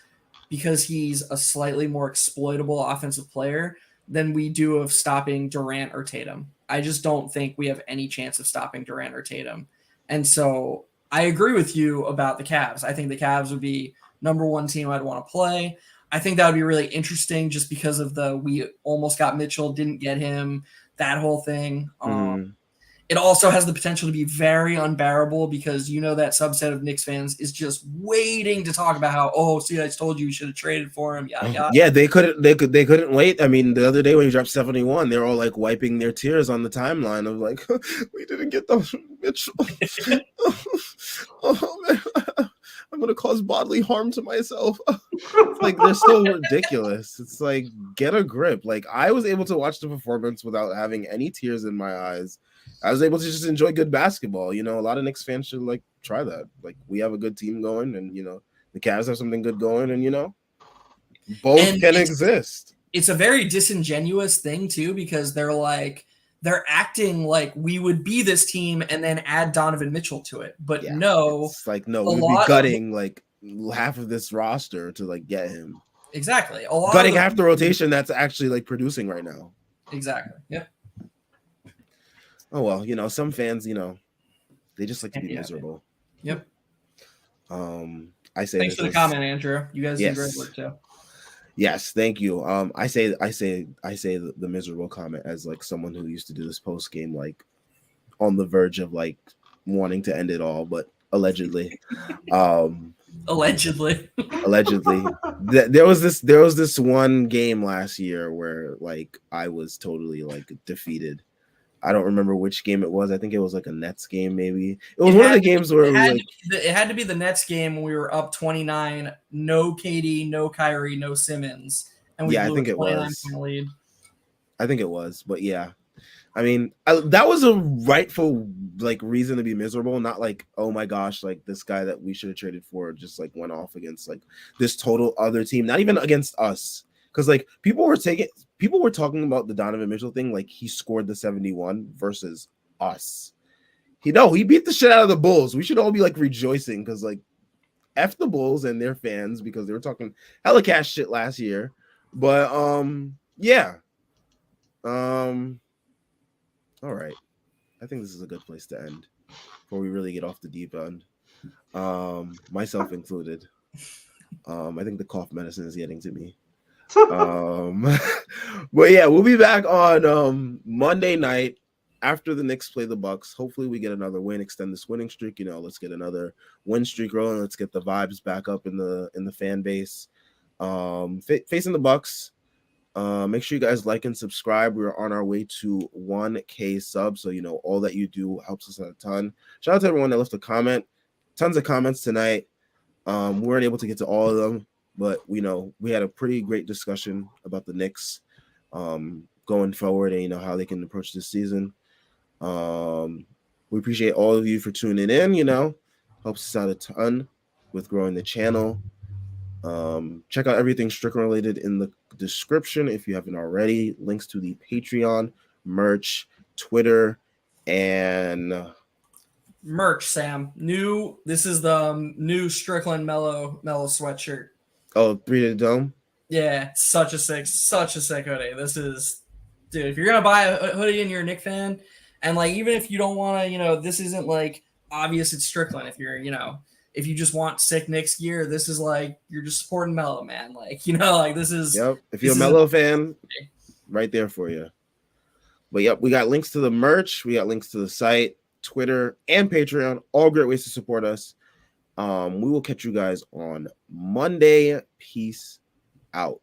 because he's a slightly more exploitable offensive player than we do of stopping Durant or Tatum. I just don't think we have any chance of stopping Durant or Tatum. And so I agree with you about the Cavs. I think the Cavs would be number 1 team I'd want to play. I think that would be really interesting just because of we almost got Mitchell, didn't get him, that whole thing. It also has the potential to be very unbearable because you know that subset of Knicks fans is just waiting to talk about how, oh, see, I told you should have traded for him. Yada, yada. Yeah, they couldn't wait. I mean, the other day when he dropped 71, they were all, like, wiping their tears on the timeline of, like, we didn't get those Mitchell. Oh man, I'm gonna cause bodily harm to myself. It's like they're so ridiculous. It's like, get a grip. Like, I was able to watch the performance without having any tears in my eyes. I was able to just enjoy good basketball. You know, a lot of Knicks fans should like try that. Like, we have a good team going, and you know, the Cavs have something good going, and you know, both And can exist. It's a very disingenuous thing too, because they're acting like we would be this team and then add Donovan Mitchell to it. But Yeah, no, it's like, no, a we'd be lot of- gutting like half of this roster to like get him. exactly. A lot Gutting of half the rotation that's actually like producing right now. Exactly. Yep. Oh well, you know, some fans, you know, they just like to be Yeah. miserable. Yep. I say Thanks this for the as- comment, Andrew. You guys do great Yes. work too. Yes, thank you. I say the miserable comment as like someone who used to do this post game like on the verge of like wanting to end it all, but allegedly. Allegedly. There was this one game last year where like I was totally like defeated. I don't remember which game it was. I think it was like a Nets game, maybe. It was one of the games where it had to be the Nets game when we were up 29, no KD, no Kyrie, no Simmons, and we Yeah, I blew think a it 29 was. point lead. I think it was, but yeah. I mean, that was a rightful like reason to be miserable, not like, oh my gosh, like this guy that we should have traded for just like went off against like this total other team, not even against us. Because like people were talking about the Donovan Mitchell thing, like he scored the 71 versus us. He beat the shit out of the Bulls. We should all be like rejoicing because like F the Bulls and their fans because they were talking hella cash shit last year. But yeah. All right. I think this is a good place to end before we really get off the deep end. Myself included. I think the cough medicine is getting to me. But yeah, we'll be back on Monday night after the Knicks play the Bucks. Hopefully we get another win, extend this winning streak. You know, let's get another win streak rolling. Let's get the vibes back up in the fan base. Facing the Bucks. Make sure you guys like and subscribe. We're on our way to 1K subs, so you know all that you do helps us out a ton. Shout out to everyone that left a comment. Tons of comments tonight. We weren't able to get to all of them, but we had a pretty great discussion about the Knicks going forward and you know how they can approach this season. We appreciate all of you for tuning in. You know, helps us out a ton with growing the channel. Check out everything Strickland related in the description if you haven't already. Links to the Patreon, merch, Twitter, and merch. Sam, this is the new Strickland mellow sweatshirt. Oh, 3 to the Dome. Yeah, such a sick hoodie. This is, dude. If you're gonna buy a hoodie and you're a Knicks fan, and like even if you don't want to, you know, this isn't like obvious it's Strickland. If you're, you know. If you just want sick Knicks gear, this is like you're just supporting Melo, man. Like, you know, like this is. Yep. If you're a Melo fan, right there for you. But yep, we got links to the merch, we got links to the site, Twitter, and Patreon. All great ways to support us. We will catch you guys on Monday. Peace out.